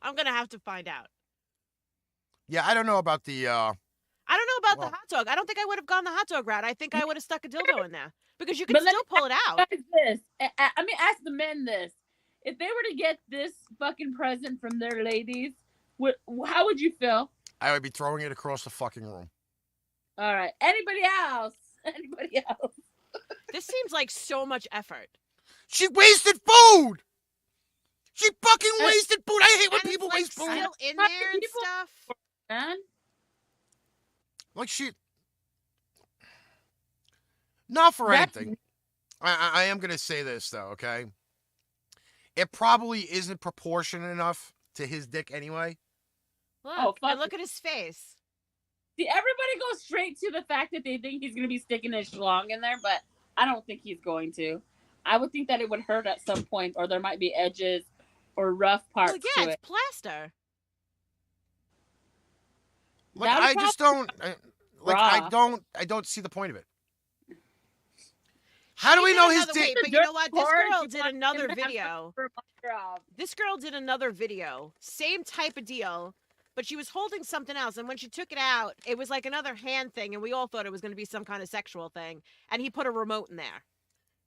I'm gonna have to find out.
Yeah, I don't know about the.
I don't know about
Well-
the hot dog. I don't think I would have gone the hot dog route. I think I would have stuck a dildo in there because you can
But let
still
me
pull it out.
Guys, this. I mean, ask the men this. If they were to get this fucking present from their ladies, how would you feel?
I would be throwing it across the fucking room.
All right. Anybody else? Anybody else?
This seems like so much effort.
She wasted food. She fucking
Uh,
wasted food. I hate when
And
people
it's, like,
waste food.
still in
Fucking
there and
people-
stuff.
Man,
Like she. Not for
That's-
anything. I am gonna say this though, okay? It probably isn't proportionate enough to his dick anyway.
Look,
fuck
and look at his face.
see, everybody goes straight to the fact that they think he's gonna be sticking his schlong in there, but I don't think he's going to. I would think that it would hurt at some point, or there might be edges or rough parts
Well, yeah,
to
it's
it.
plaster.
Like
That would
I just don't.
Raw.
I don't see the point of it. How do
She
we
did
know his
another-
dick?
Wait, but you know what? This
Porn,
girl
you
did
want
another
him to have
video.
for my job.
This girl did another video. Same type of deal, but she was holding something else. And when she took it out, it was like another hand thing. And we all thought it was going to be some kind of sexual thing. And he put a remote in there.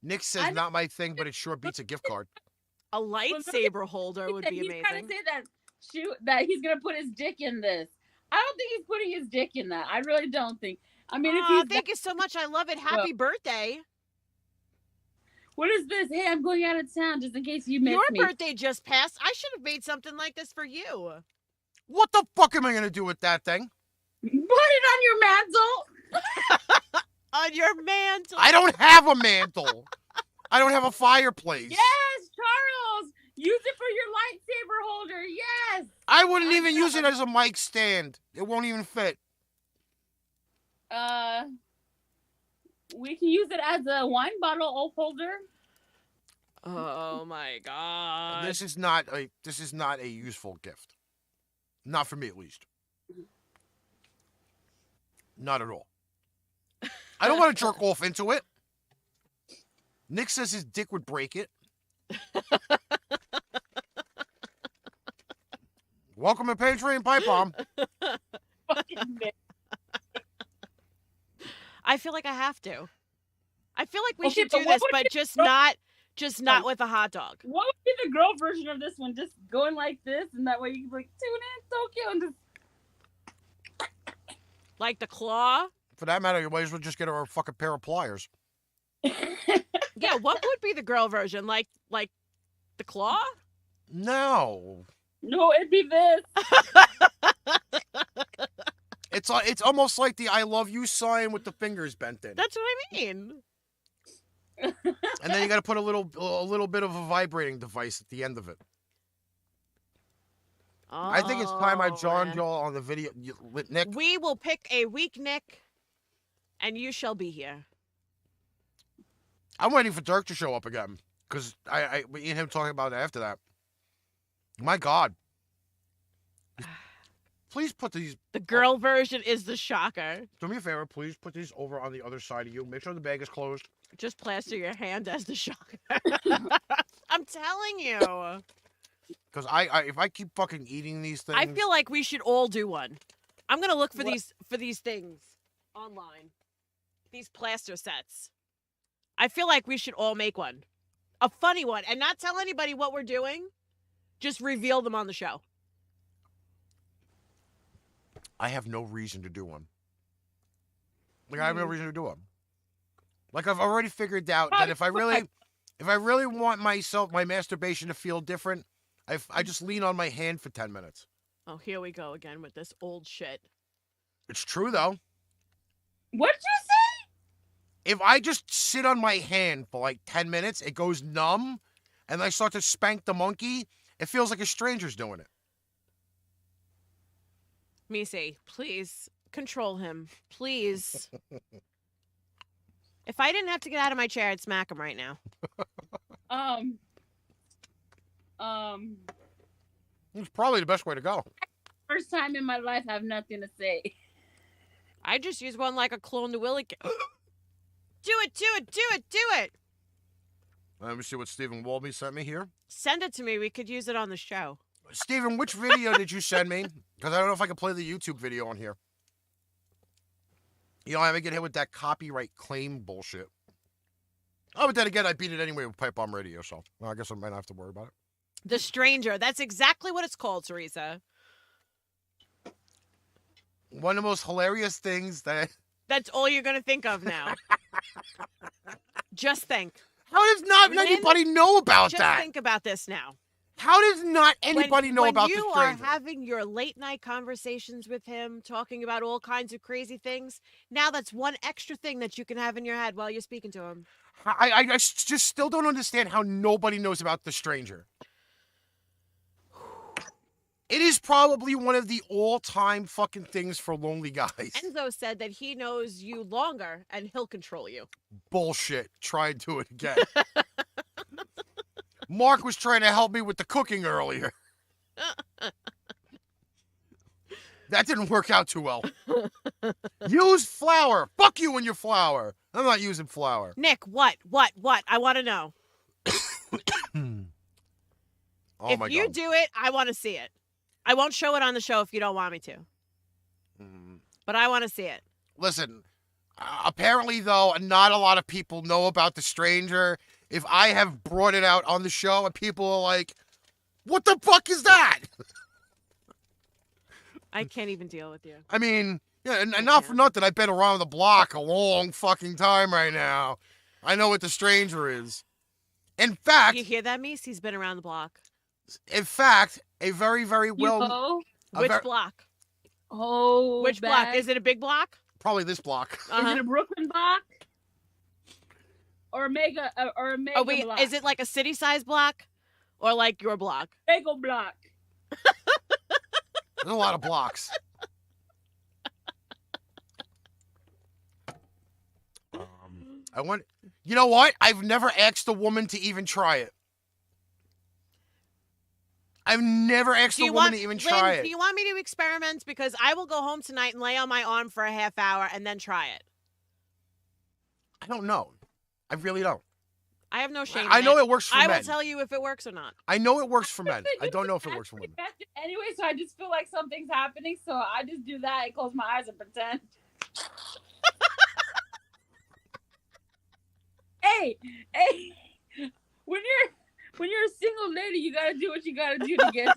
Nick says
I-
not my thing, but it sure beats a gift card.
A lightsaber holder would be
He's trying
amazing.
to say that he's gonna put his dick in this. I don't think he's putting his dick in that. I really don't think. I mean, if
Aw,
he's
thank you so much. I love it. Happy birthday.
what is this? Hey, I'm going out of town just in case you miss
Your
me.
birthday just passed. I should have made something like this for you.
What the fuck am I gonna do with that thing?
Put it on your mantle.
On your mantle.
I don't have a mantle. I don't have a fireplace.
Yes, Charles. Use it for your lightsaber holder. Yes.
I wouldn't even use it as a mic stand. It won't even fit.
We can use it as a wine bottle holder.
Oh my god.
This is not a useful gift. Not for me, at least. Not at all. I don't want to jerk off into it. Nick says his dick would break it. Welcome to Train Pipebomb.
Fucking Nick.
I feel like I have to. I feel like we
Okay,
should
but
do
what
this,
would
but
be
just not with a hot dog.
What would be the girl version of this one? Just going like this, and that way you can be like, tune in Tokyo, and
Like the claw.
For that matter, you might as well just get her a fucking pair of pliers.
just.
Yeah, what would be the girl version? Like the claw?
No.
No, it'd be this.
It's almost like the I love you sign with the fingers bent in.
That's what I mean.
And then you got to put a little bit of a vibrating device at the end of it. I think it's time I joined
Oh,
y'all on the video. Nick,
we will pick a weak Nick, and you shall be here.
I'm waiting for Dirk to show up again because me and him talking about it after that. My God, please put these.
The girl version is the shocker.
Do me a favor, please put these over on the other side of you. Make sure the bag is closed.
Just plaster your hand as the shocker. I'm telling you.
Because if I keep fucking eating these things,
I feel like we should all do one. I'm gonna look for
What?
these things online. These plaster sets. I feel like we should all make one. A funny one. And not tell anybody what we're doing. Just reveal them on the show.
I have no reason to do one. Like I have no reason to do them. Like I've already figured out that if I really want my masturbation to feel different, I just lean on my hand for 10 minutes.
Oh, here we go again with this old shit.
It's true though.
What'd you say?
If I just sit on my hand for like 10 minutes, it goes numb, and I start to spank the monkey, it feels like a stranger's doing it.
Meice, please control him. Please. If I didn't have to get out of my chair, I'd smack him right now.
It's probably the best way to go.
First time in my life, I have nothing to say.
I just use one like a clone to Willie. Do it, do it, do it, do it.
Let me see what Stephen Walby sent me here.
Send it to me. We could use it on the show.
Stephen, which video did you send me? Because I don't know if I can play the YouTube video on here. You know, I haven't get hit with that copyright claim bullshit. Oh, but then again, I beat it anyway with Pipe Bomb Radio, so I guess I might not have to worry about it.
The Stranger. That's exactly what it's called, Teresa.
One of the most hilarious things that...
That's all you're going to think of now. Just think.
How does not anybody know about that?
Just think about this now.
How does not anybody know about the Stranger?
When you are having your late night conversations with him, talking about all kinds of crazy things, now that's one extra thing that you can have in your head while you're speaking to him.
I just still don't understand how nobody knows about the Stranger. It is probably one of the all-time fucking things for lonely guys.
Enzo said that he knows you longer and he'll control you.
Bullshit. Try and do it again. Mark was trying to help me with the cooking earlier. That didn't work out too well. Use flour. Fuck you and your flour. I'm not using flour.
Nick, what? I want to know.
Oh
if you do it, I want to see it. I won't show it on the show if you don't want me to. But I want to see it.
Listen, apparently, though, not a lot of people know about the Stranger. If I have brought it out on the show and people are like, what the fuck is that?
I can't even deal with you.
I mean, yeah, and not for nothing, I've been around the block a long fucking time right now. I know what the Stranger is. In fact...
You hear that, Meice? He's been around the block.
In fact, a very, very well...
Which block?
Oh,
which block? Is it a big block?
Probably this block.
Is it a Brooklyn block? Or a mega block?
Is it like a city-size block? Or like your block?
Mega block.
There's a lot of blocks. You know what? I've never asked a woman to even try it. I've never asked a woman to even try it.
Do you want me to experiment? Because I will go home tonight and lay on my arm for a half hour and then try it.
I don't know. I really don't.
I have no shame.
I know it works for men.
I will tell you if it works or not.
I know it works for men. I don't know if it works for women.
Anyway, so I just feel like something's happening, so I just do that and close my eyes and pretend. Hey, when you're a single lady, you gotta do what you gotta do to get.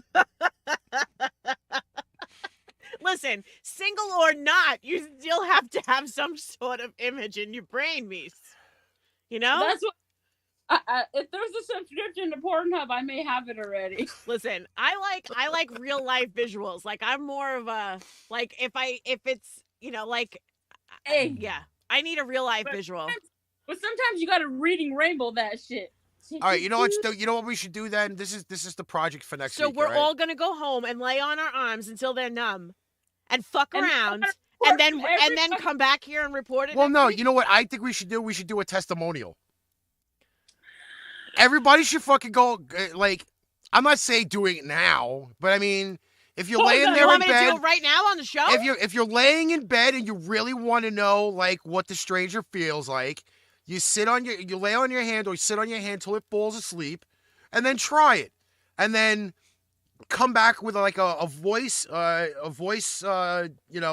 Listen, single or not, you still have to have some sort of image in your brain, Meice. You know?
That's what. If there's a subscription to Pornhub, I may have it already.
Listen, I like real life visuals. Like I'm more of a like if it's like,
hey,
yeah, I need a real life visual.
But sometimes you gotta reading rainbow that shit.
All right, you know what we should do then? This is the project for next week.
So we're
right?
all gonna go home and lay on our arms until they're numb, and fuck around, and then come back here and report it.
Well, no, you know what I think we should do? We should do a testimonial. Everybody should fucking go. Like, I'm not saying doing it now, but I mean, if you're laying there in bed,
you want me to do it right now on the show?
If you're laying in bed and you really want to know like what the Stranger feels like. You lay on your hand or you sit on your hand till it falls asleep, and then try it, and then come back with like a voice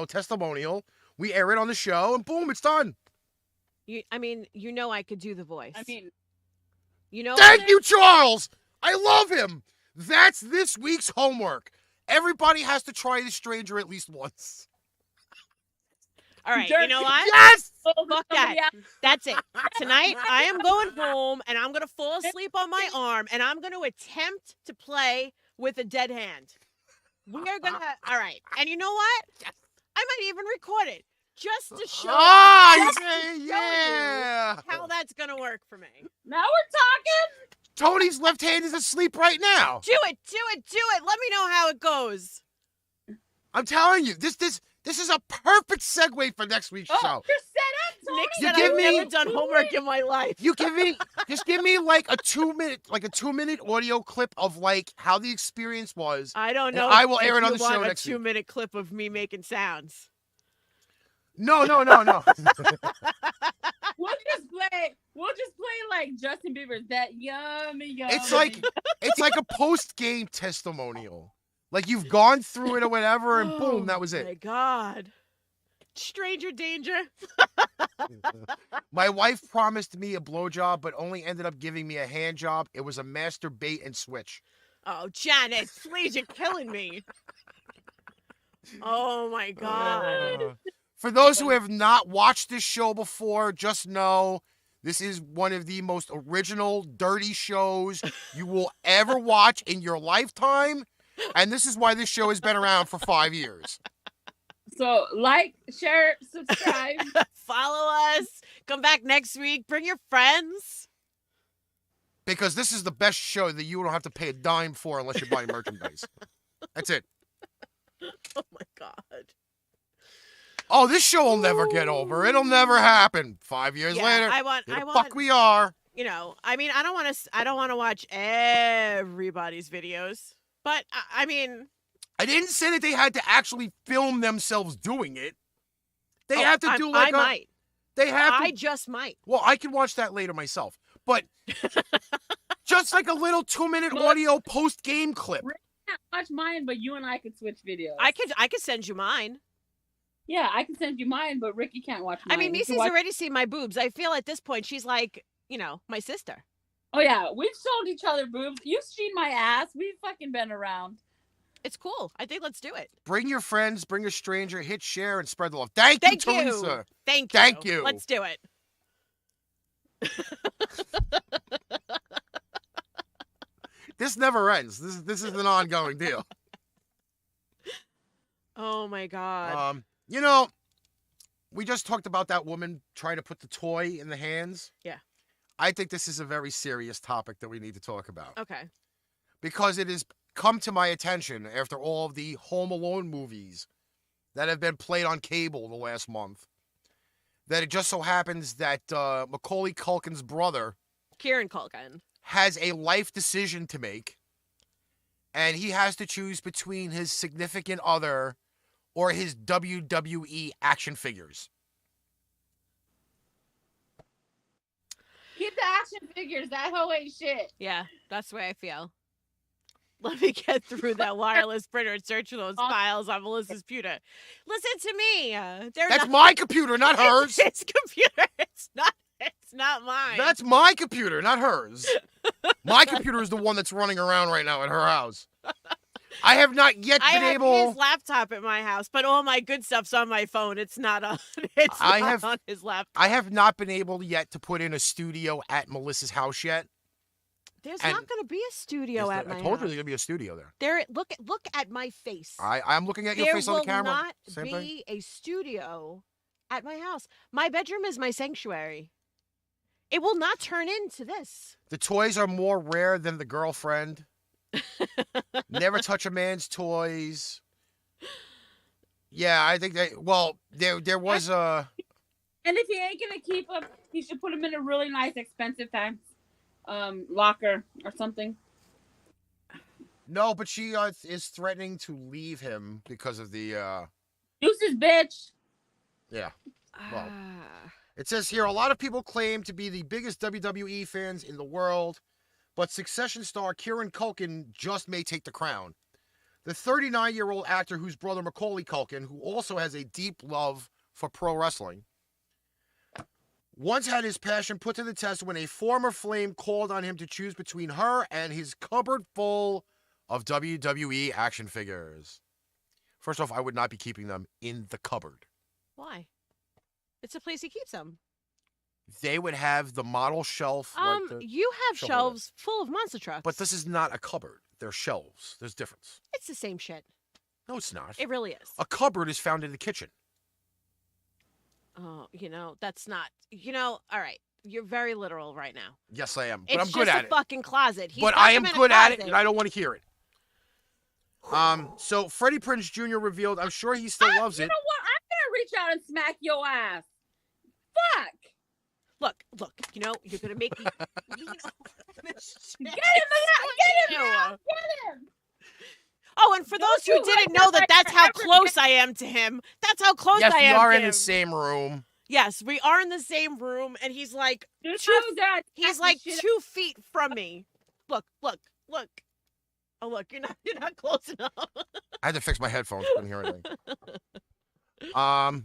testimonial. We air it on the show, and boom, it's done.
I could do the voice.
I mean,
Thank you, Charles. I love him. That's this week's homework. Everybody has to try The Stranger at least once.
All right, you know what?
Yes!
Fuck that. That's it. Tonight, I am going home, and I'm going to fall asleep on my arm, and I'm going to attempt to play with a dead hand. We are going to... All right. And you know what? I might even record it just to show,
Yeah!
you how that's going to work for me.
Now we're talking.
Tony's left hand is asleep right now.
Do it. Let me know how it goes.
I'm telling you, this is a perfect segue for next week's show.
You're set up, Tony.
Nick
You
said
give
I've
me-
never done homework in my life.
You just give me like a 2-minute audio clip of like how the experience was.
I don't
And
know.
I will
if
air it on
you
the show
want
next
a
week.
2-minute clip of me making sounds.
No.
We'll just play like Justin Bieber's that yummy.
It's like a post-game testimonial. Like you've gone through it or whatever, and boom, that was
Oh my
it.
God. Stranger danger.
My wife promised me a blowjob, but only ended up giving me a hand job. It was a master bait and switch.
Oh, Janet, please, you're killing me. Oh my God.
For those who have not watched this show before, just know this is one of the most original, dirty shows you will ever watch in your lifetime. And this is why this show has been around for 5 years.
So like, share, subscribe.
Follow us. Come back next week. Bring your friends.
Because this is the best show that you don't have to pay a dime for unless you buy merchandise. That's it.
Oh my God.
Oh, this show will never get over. It'll never happen. 5 years
Yeah,
later.
I want.
Who the fuck we are.
You know, I mean, I don't want to watch everybody's videos, but I mean,
I didn't say that they had to actually film themselves doing it. They have to do like
I might.
They have to.
I just might.
Well, I can watch that later myself. But just like a little 2-minute audio post-game clip.
Can't watch mine, but you and I could switch videos.
I could send you mine.
Yeah, I can send you mine, but Ricky can't watch mine.
I mean,
You can
Meice's
watch-
already seen my boobs. I feel at this point she's like, you know, my sister.
Oh yeah, we've sold each other boobs. You've seen my ass. We've fucking been around.
It's cool. I think let's do it.
Bring your friends, bring a stranger, hit share, and spread the love. Thank
Thank
you,
you.
Teresa.
Thank you.
Thank you.
Let's do it.
This never ends. This is an ongoing deal.
Oh my God.
You know, we just talked about that woman trying to put the toy in the hands.
Yeah.
I think this is a very serious topic that we need to talk about.
Okay.
Because it has come to my attention after all of the Home Alone movies that have been played on cable the last month, that it just so happens that Macaulay Culkin's brother
Kieran Culkin.
has a life decision to make, and he has to choose between his significant other or his WWE action figures.
Keep the action figures. That hoe ain't shit.
Yeah, that's the way I feel. Let me get through that wireless printer and search for those files on Melissa's computer. Listen to me.
That's my computer, not hers.
It's computer. It's not mine.
That's my computer, not hers. My computer is the one that's running around right now at her house. I have not yet
I
been
have
able.
his laptop at my house, but all my good stuff's on my phone. It's not on. It's not on his laptop.
I have not been able yet to put in a studio at Melissa's house yet.
There's
and-
not going to be a studio at my
I
house.
told you there's gonna be a studio there.
There, look at my face.
I'm looking at your
There
face on the
will
camera.
not
Same
be
thing.
a studio at my house. My bedroom is my sanctuary. It will not turn into this.
The toys are more rare than the girlfriend. Never touch a man's toys. Yeah, I think that. Well, there was a.
And if he ain't gonna keep up, he should put him in a really nice, expensive locker or something.
No, but she is threatening to leave him because of the.
Deuces, bitch.
Yeah. Well,
Ah.
it says here a lot of people claim to be the biggest WWE fans in the world, but Succession star Kieran Culkin just may take the crown. The 39-year-old actor whose brother Macaulay Culkin, who also has a deep love for pro wrestling, once had his passion put to the test when a former flame called on him to choose between her and his cupboard full of WWE action figures. First off, I would not be keeping them in the cupboard.
Why? It's a place he keeps them.
They would have the model shelf.
You have
shelf
shelves full of monster trucks.
But this is not a cupboard. They're shelves. There's difference.
It's the same shit.
No, it's not.
It really is.
A cupboard is found in the kitchen.
Oh, that's not. All right. You're very literal right now.
Yes, I am. But
It's
I'm good at
just a
it.
fucking closet.
But I am good at it, and I don't want to hear it. So Freddie Prinze Jr. revealed, I'm sure he still loves it.
You know what? I'm going to reach out and smack your ass. Fuck.
Look, you're going to make me lean over this shit.
Get him out. Get him.
Oh, and for those who didn't know that's how close I am to him. That's how close I am to him.
Yes, we are in the same room.
Yes, we are in the same room, and he's like,
He's
2 feet from me. Look. Oh, look, you're not close enough.
I had to fix my headphones. Couldn't hear anything.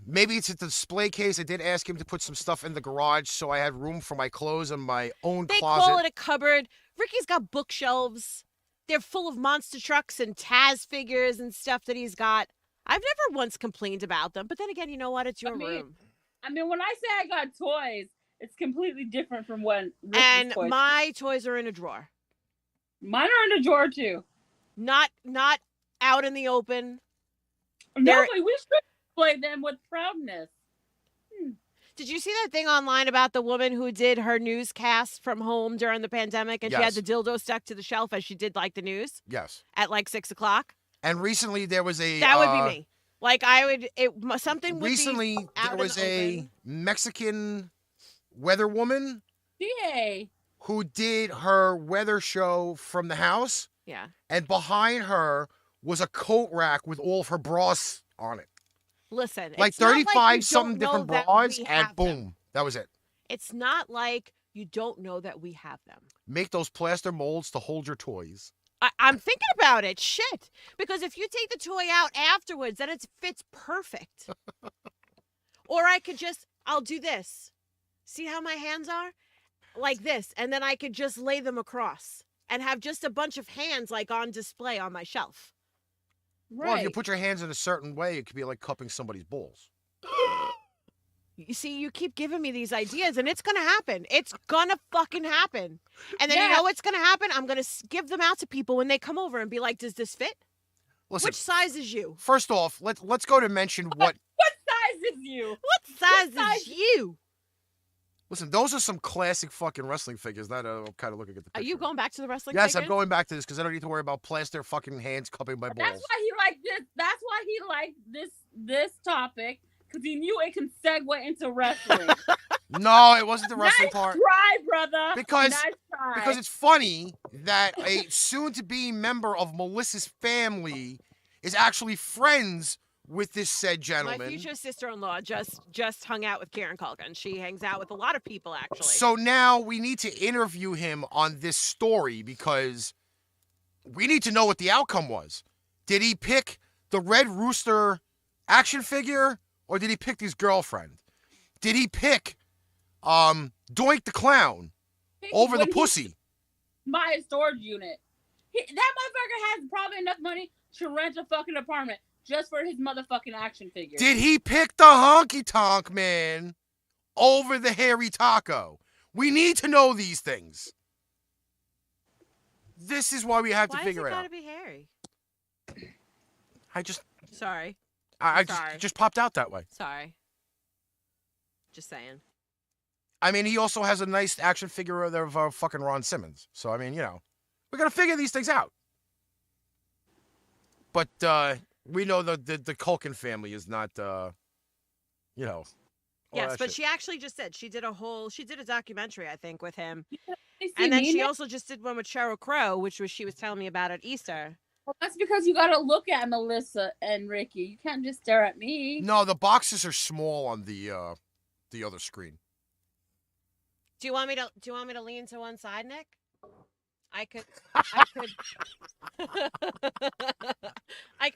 Maybe it's a display case. I did ask him to put some stuff in the garage, so I had room for my clothes and my own
They
closet.
call it a cupboard. Ricky's got bookshelves. They're full of monster trucks and Taz figures and stuff that he's got. I've never once complained about them, but then again, you know what? It's your room.
I mean, when I say I got toys, it's completely different from when Ricky's
And
toys.
my toys are in a drawer.
Mine are in a drawer too.
Not out in the open.
No, but we should display them with proudness.
Did you see that thing online about the woman who did her newscast from home during the pandemic, and she had the dildo stuck to the shelf as she did like the news?
Yes.
At like 6 o'clock.
And recently there was a.
That would be me. Like something would
recently
be out
there was
in the
a
open.
Mexican weather woman.
Yay.
Who did her weather show from the house.
Yeah.
And behind her was a coat rack with all of her bras on it.
Listen,
like
it's not
35
like
something different bras, and boom,
them.
that was it.
It's not like you don't know that we have them.
Make those plaster molds to hold your toys.
I'm thinking about it. Shit. Because if you take the toy out afterwards, then it fits perfect. Or I'll do this. See how my hands are? Like this. And then I could just lay them across and have just a bunch of hands like on display on my shelf.
Right.
Well, if you put your hands in a certain way, it could be like cupping somebody's balls.
You see, you keep giving me these ideas, and it's going to happen. It's going to fucking happen. And then you know what's going to happen? I'm going to give them out to people when they come over and be like, does this fit?
Listen,
which size is you?
First off, let's go to mention what...
What size is you?
What size is you?
Listen, those are some classic fucking wrestling figures that I'm kind of looking at the picture.
Are you going back to the wrestling
Yes,
figures?
I'm going back to this because I don't need to worry about plaster fucking hands cupping my balls.
That's why he liked this. That's why he liked this topic, because he knew it can segue into wrestling.
No, it wasn't the wrestling part.
Nice try, brother.
Because
nice
it's funny that a soon-to-be member of Melissa's family is actually friends with this said gentleman.
My future sister-in-law just hung out with Karen Culkin. She hangs out with a lot of people, actually.
So now we need to interview him on this story because we need to know what the outcome was. Did he pick the Red Rooster action figure or did he pick his girlfriend? Did he pick Doink the Clown over the pussy?
My storage unit. That motherfucker has probably enough money to rent a fucking apartment just for his motherfucking action figure.
Did he pick the honky tonk man over the hairy taco? We need to know these things. This is why we have to figure it out.
Why does it gotta be hairy? Sorry.
I just popped out that way.
Sorry. Just saying.
I mean, he also has a nice action figure of fucking Ron Simmons. So, I mean, you know, we're going to figure these things out. But we know the Culkin family is not, you know.
Yes, but she actually just said she did a documentary, I think, with him.
Yeah,
and then she also just did one with Sheryl Crow, which she was telling me about at Easter.
Well, that's because you got to look at Melissa and Ricky. You can't just stare at me.
No, the boxes are small on the other screen.
Do you want me to lean to one side, Nick? I could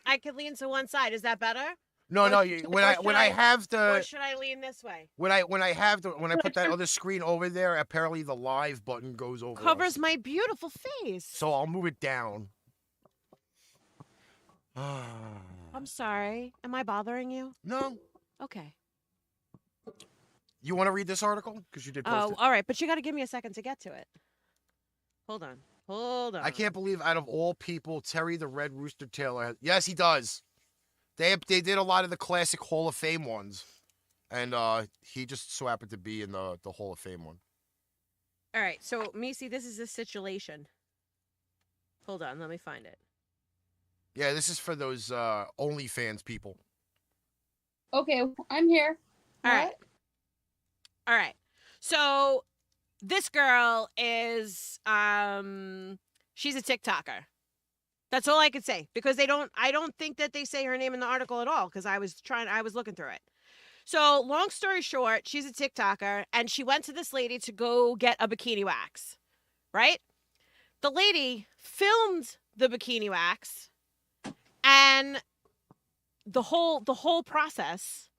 I could lean to one side. Is that better?
No, when I have the
Or should I lean this way?
when I put that other screen over there, apparently the live button goes over.
Covers
us.
my beautiful face.
So I'll move it down.
I'm sorry. Am I bothering you?
No.
Okay.
You want to read this article? Because you did post
Oh,
it.
all right. But you got to give me a second to get to it. Hold on.
I can't believe out of all people, Terry the Red Rooster Taylor. Yes, he does. They did a lot of the classic Hall of Fame ones. And he just so happened to be in the Hall of Fame one.
All right. So, Meice, this is the situation. Hold on. Let me find it.
Yeah, this is for those OnlyFans people.
Okay, I'm here.
All right. All right. So this girl is she's a TikToker. That's all I could say because I don't think that they say her name in the article at all because I was looking through it. So long story short, she's a TikToker and she went to this lady to go get a bikini wax, right? The lady filmed the bikini wax and the whole process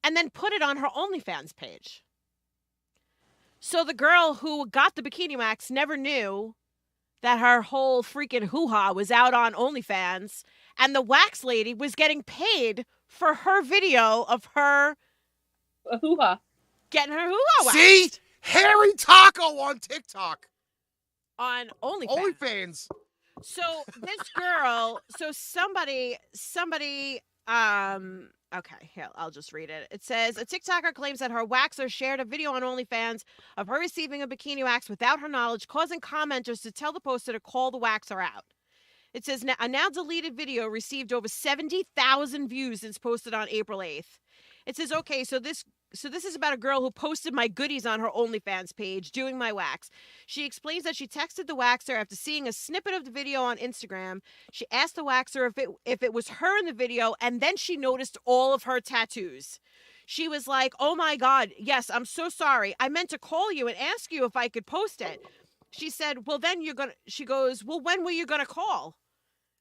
and then put it on her OnlyFans page. So the girl who got the bikini wax never knew that her whole freaking hoo-ha was out on OnlyFans, and the wax lady was getting paid for her video of her
hoo-ha.
Getting her hoo-ha waxed.
See? Hairy Taco on TikTok.
On OnlyFans.
OnlyFans.
So this girl, somebody, okay, here, I'll just read it. It says, a TikToker claims that her waxer shared a video on OnlyFans of her receiving a bikini wax without her knowledge, causing commenters to tell the poster to call the waxer out. It says, a now deleted video received over 70,000 views since posted on April 8th. It says, okay, so this is about a girl who posted my goodies on her OnlyFans page doing my wax. She explains that she texted the waxer after seeing a snippet of the video on Instagram. She asked the waxer if it was her in the video, and then she noticed all of her tattoos. She was like, oh my God, yes, I'm so sorry. I meant to call you and ask you if I could post it. She said, well, then she goes, well, when were you going to call?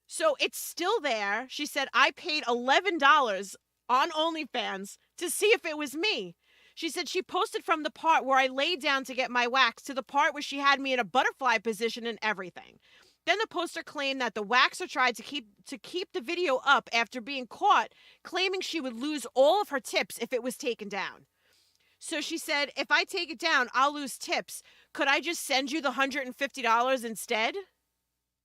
So it's still there. She said, I paid $11 on OnlyFans to see if it was me. She said she posted from the part where I laid down to get my wax to the part where she had me in a butterfly position and everything. Then the poster claimed that the waxer tried to keep the video up after being caught, claiming she would lose all of her tips if it was taken down. So she said, if I take it down, I'll lose tips. Could I just send you the $150 instead?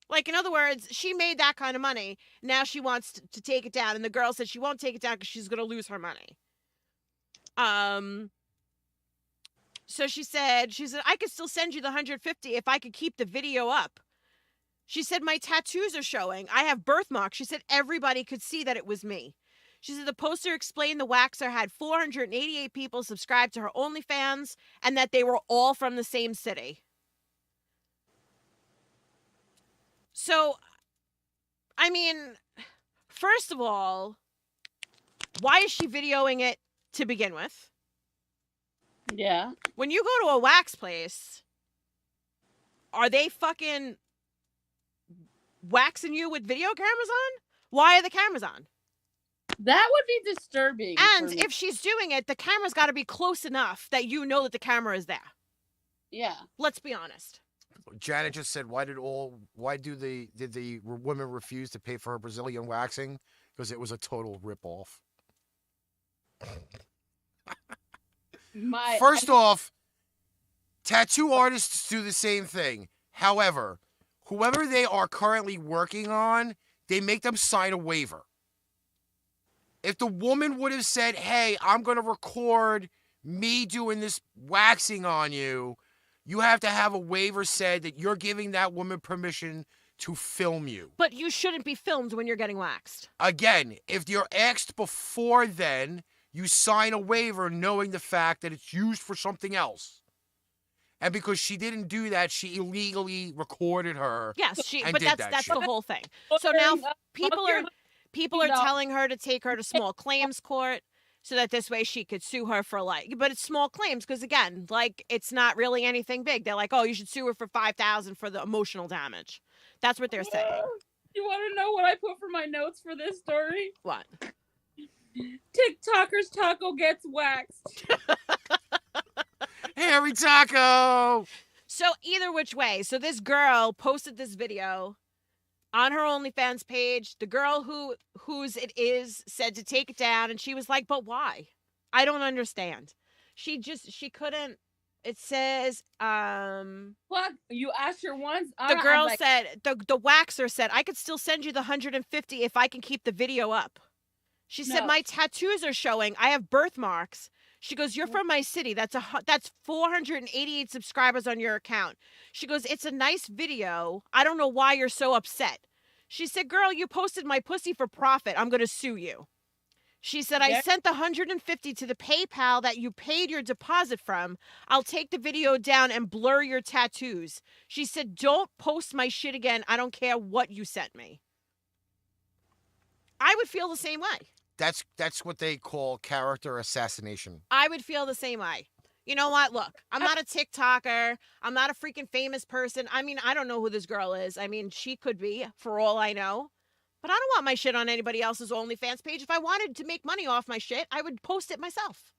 Like, in other words, she made that kind of money. Now she wants to take it down. And the girl said she won't take it down because she's going to lose her money. So she said, I could still send you the $150 if I could keep the video up. She said, my tattoos are showing. I have birthmarks. She said, everybody could see that it was me. She said the poster explained the waxer had 488 people subscribed to her OnlyFans and that they were all from the same city. So, I mean, first of all, why is she videoing it to begin with?
Yeah.
When you go to a wax place, are they fucking waxing you with video cameras on? Why are the cameras on?
That would be disturbing.
And if she's doing it, the camera's got to be close enough that you know that the camera is there.
Yeah.
Let's be honest.
Janet just said, did the women refuse to pay for her Brazilian waxing? Because it was a total ripoff. First off, tattoo artists do the same thing. However, whoever they are currently working on, they make them sign a waiver. If the woman would have said, hey, I'm going to record me doing this waxing on you, you have to have a waiver said that you're giving that woman permission to film you.
But you shouldn't be filmed when you're getting waxed.
Again, if you're asked before then, you sign a waiver knowing the fact that it's used for something else. And because she didn't do that, she illegally recorded her.
Yes,
but
that's the whole thing. So now people are telling her to take her to small claims court so that this way she could sue her for but it's small claims because again, it's not really anything big. They're like, oh, you should sue her for $5,000 for the emotional damage. That's what they're saying.
You want to know what I put for my notes for this story?
What?
TikToker's taco gets waxed.
Hairy Taco!
So either which way, so this girl posted this video on her OnlyFans page. The girl whose it is said to take it down, and she was like, "But why? I don't understand." She couldn't. It says,
Fuck, you asked her once.
the girl said, the waxer said, "I could still send you the 150 if I can keep the video up." She said,
No.
"My tattoos are showing. I have birthmarks." She goes, "You're from my city. That's 488 subscribers on your account." She goes, "It's a nice video. I don't know why you're so upset." She said, "Girl, you posted my pussy for profit. I'm going to sue you." She said, "I sent the 150 to the PayPal that you paid your deposit from. I'll take the video down and blur your tattoos." She said, "Don't post my shit again. I don't care what you sent me." I would feel the same way.
That's what they call character assassination.
I would feel the same way. You know what? Look, I'm not a TikToker. I'm not a freaking famous person. I mean, I don't know who this girl is. I mean, she could be, for all I know. But I don't want my shit on anybody else's OnlyFans page. If I wanted to make money off my shit, I would post it myself.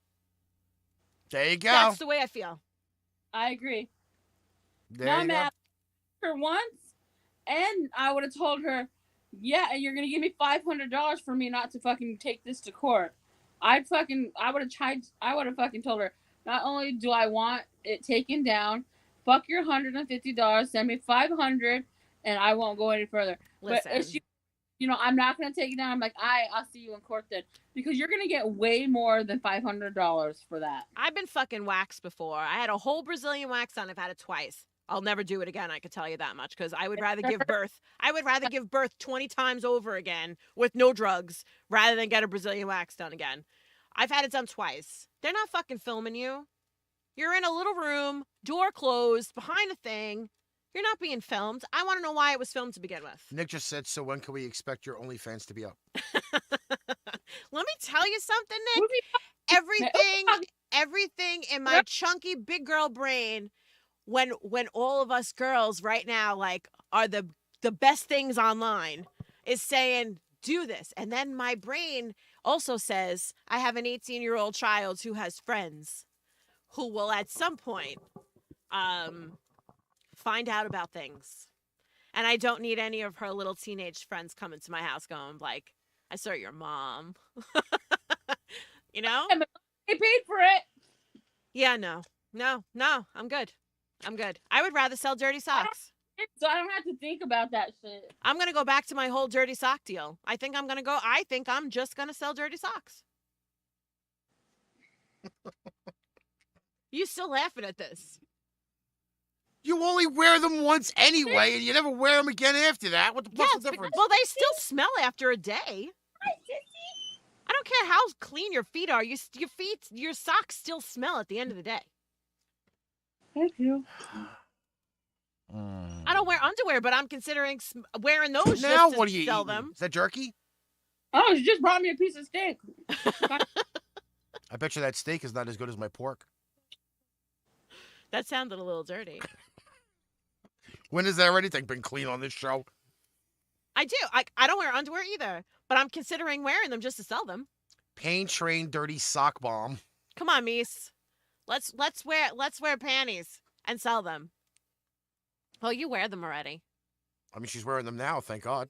There you go.
That's the way I feel.
I agree.
There
Now
you
I'm
go.
at her once, and I would have told her, "Yeah, and you're gonna give me $500 for me not to fucking take this to court." I would have fucking told her, not only do I want it taken down, fuck your $150, send me $500, and I won't go any further.
Listen.
But if she, I'm not gonna take it down. I'm like, I'll see you in court then, because you're gonna get way more than $500 for that.
I've been fucking waxed before. I had a whole Brazilian wax on. I've had it twice. I'll never do it again. I could tell you that much, because I would rather give birth. I would rather give birth 20 times over again with no drugs rather than get a Brazilian wax done again. I've had it done twice. They're not fucking filming you. You're in a little room, door closed, behind a thing. You're not being filmed. I want to know why it was filmed to begin with.
Nick just said, "So when can we expect your OnlyFans to be up?"
Let me tell you something, Nick. Everything in my chunky big girl brain, when all of us girls right now like are the best things online, is saying, do this. And then my brain also says, I have an 18-year-old child who has friends who will at some point find out about things. And I don't need any of her little teenage friends coming to my house going like, "I saw your mom." You know?
They paid for it.
Yeah, no, I'm good. I would rather sell dirty socks.
So I don't have to think about that shit.
I'm going to go back to my whole dirty sock deal. I think I'm just going to sell dirty socks. You still laughing at this?
You only wear them once anyway, and you never wear them again after that. What the fuck's the difference?
Well, they still smell after a day. I don't care how clean your feet are. Your socks still smell at the end of the day.
Thank you.
I don't wear underwear, but I'm considering wearing those
Now
just
what
to
are you
sell
eating?
them.
Is that jerky?
Oh, she just brought me a piece of steak.
I bet you that steak is not as good as my pork.
That sounded a little dirty.
When has there anything been clean on this show?
I do. I don't wear underwear either, but I'm considering wearing them just to sell them.
Pain Train Dirty Sock Bomb.
Come on, Meice. Let's wear panties and sell them. Well, you wear them already.
I mean, she's wearing them now, thank God.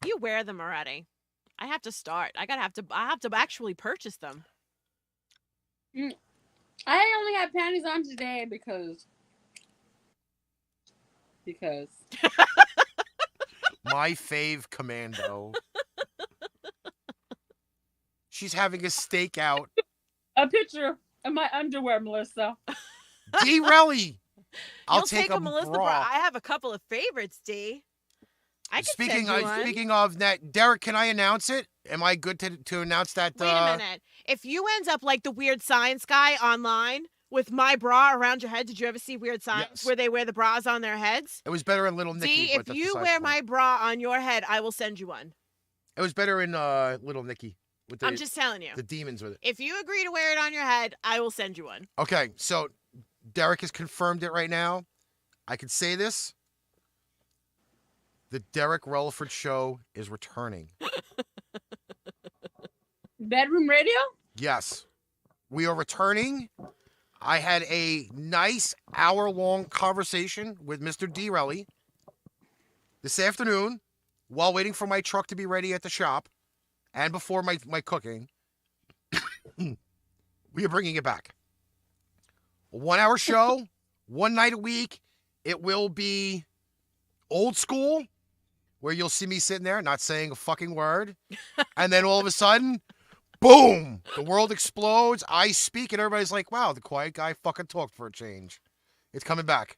You wear them already. I have to start. I have to actually purchase them.
I only have panties on today because
My fave commando. She's having a stakeout.
a picture of my underwear, Melissa.
D. Relly. I'll
You'll
take a
Melissa
bra.
I have a couple of favorites, D. I can
Speaking
send you one.
speaking of that, Derek, can I announce it? Am I good to announce that?
Wait a minute. If you end up like the weird science guy online with my bra around your head, did you ever see Weird Science
Yes.
where they wear the bras on their heads?
It was better in Little Nicky.
D,
but
if
that's
you
besides
wear
the
my
point.
bra on your head, I will send you one.
It was better in Little Nicky. With
I'm just telling you.
the demons with it.
If you agree to wear it on your head, I will send you one.
Okay, so Derek has confirmed it right now. I can say this. The Derek Relaford Show is returning.
Bedroom radio?
Yes. We are returning. I had a nice hour-long conversation with Mr. D. Relly this afternoon. while waiting for my truck to be ready at the shop and before my cooking, we are bringing it back. A 1-hour show, one night a week. It will be old school, where you'll see me sitting there not saying a fucking word. And then all of a sudden, boom, the world explodes. I speak and everybody's like, wow, the quiet guy fucking talked for a change. It's coming back.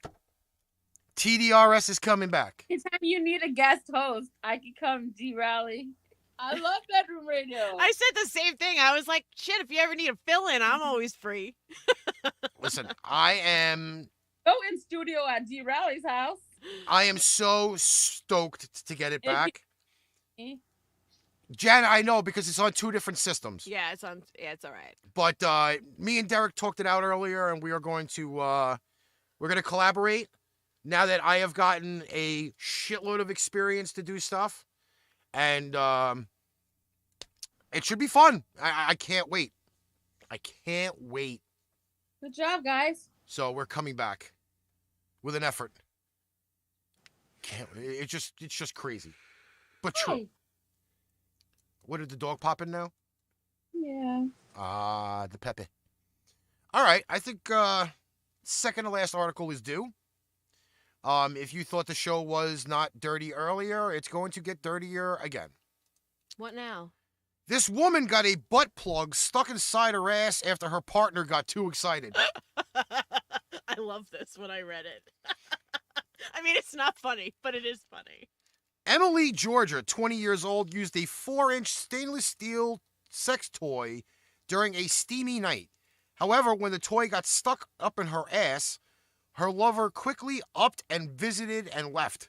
TDRS is coming back.
Anytime you need a guest host, I can come D-Rally. I love bedroom radio.
I said the same thing. I was like, shit, if you ever need a fill-in, I'm always free.
Listen, I am
Go in studio at D-Rally's house.
so stoked to get it back. Jan, I know because it's on 2 different systems.
Yeah, it's on. Yeah, it's all right.
But me and Derek talked it out earlier, and we are going to we're going to collaborate. Now that I have gotten a shitload of experience to do stuff, and it should be fun. I can't wait. I can't wait.
Good job, guys.
So we're coming back with an effort. It's just crazy, but true.
Hey.
What did the dog pop in now?
Yeah.
The Pepe. All right, I think second to last article is due. If you thought the show was not dirty earlier, it's going to get dirtier again.
What now?
This woman got a butt plug stuck inside her ass after her partner got too excited.
I love this when I read it. I mean, it's not funny, but it is funny.
Emily, Georgia, 20 years old, used a 4-inch stainless steel sex toy during a steamy night. However, when the toy got stuck up in her ass, her lover quickly upped and visited and left.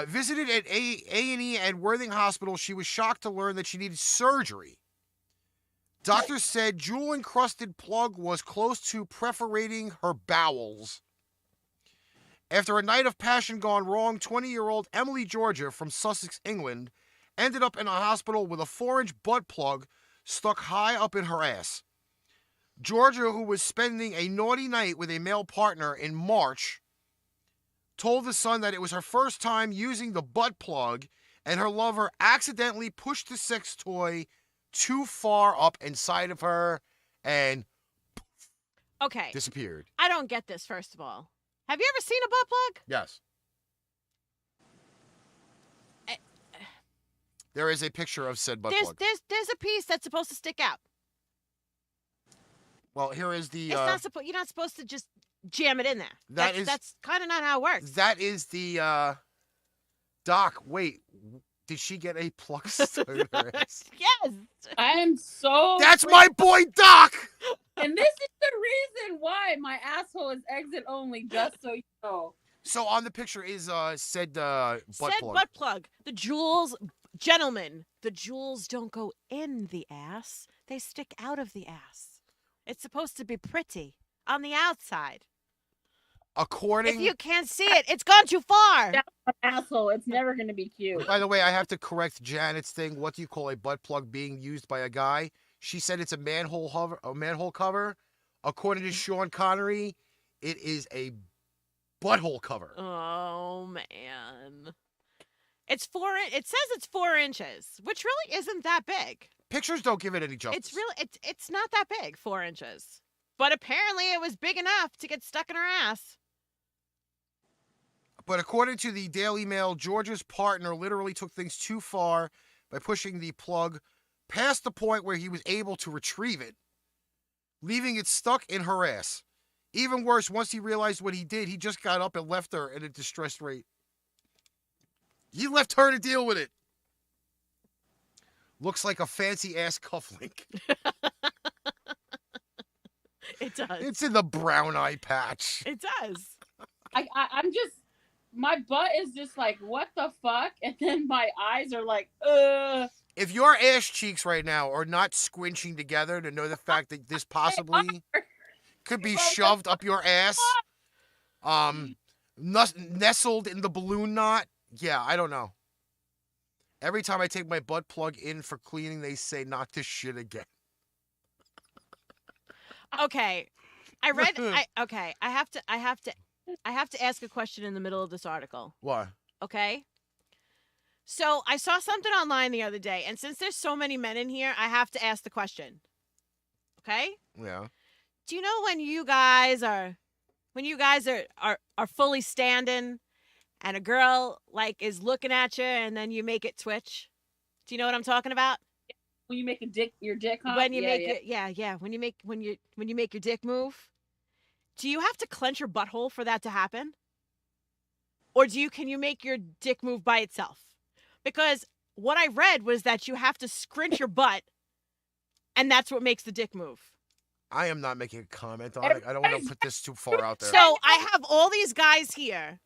Visited at A&E at Worthing Hospital, she was shocked to learn that she needed surgery. Doctors said jewel-encrusted plug was close to perforating her bowels. After a night of passion gone wrong, 20-year-old Emily, Georgia, from Sussex, England, ended up in a hospital with a 4-inch butt plug stuck high up in her ass. Georgia, who was spending a naughty night with a male partner in March, told the Sun that it was her first time using the butt plug, and her lover accidentally pushed the sex toy too far up inside of her and
Okay.
disappeared.
I don't get this, first of all. Have you ever seen a butt plug?
Yes. There is a picture of said butt plug.
There's a piece that's supposed to stick out.
Well, here is the...
It's not supposed. You're not supposed to just jam it in there. That's kind of not how it works.
That is the... Doc, wait. Did she get a plug stuck in her ass?
Yes.
I am so...
That's my boy, Doc!
And this is the reason why my asshole is exit only, just so you know.
So on the picture is said butt plug.
Butt plug. The jewels, gentlemen, the jewels don't go in the ass. They stick out of the ass. It's supposed to be pretty on the outside.
According...
If you can't see it, it's gone too far.
That's an asshole. It's never going to be cute.
By the way, I have to correct Janet's thing. What do you call a butt plug being used by a guy? She said it's a manhole cover. According to Sean Connery, it is a butthole cover.
Oh man. It says it's 4 inches, which really isn't that big.
Pictures don't give it any justice.
It's not that big, 4 inches. But apparently it was big enough to get stuck in her ass.
But according to the Daily Mail, Georgia's partner literally took things too far by pushing the plug past the point where he was able to retrieve it, leaving it stuck in her ass. Even worse, once he realized what he did, he just got up and left her at a distressed rate. He left her to deal with it. Looks like a fancy-ass cufflink.
It does.
It's in the brown eye patch.
It does.
I'm just... My butt is just like, what the fuck? And then my eyes are like, ugh.
If your ass cheeks right now are not squinching together to know the fact that this possibly could be shoved up your ass, nestled in the balloon knot, yeah, I don't know. Every time I take my butt plug in for cleaning, they say not to shit again.
Okay. I have to ask a question in the middle of this article.
Why?
Okay? So I saw something online the other day, and since there's so many men in here, I have to ask the question. Okay?
Yeah.
Do you know when you guys are fully standing and a girl like is looking at you and then you make it twitch? Do you know what I'm talking about?
When you make your dick hump.
When you
yeah,
make
yeah.
it, yeah. When you make your dick move, do you have to clench your butthole for that to happen? Or can you make your dick move by itself? Because what I read was that you have to scrunch your butt and that's what makes the dick move.
I am not making a comment on it. I don't want to put this too far out there.
So I have all these guys here.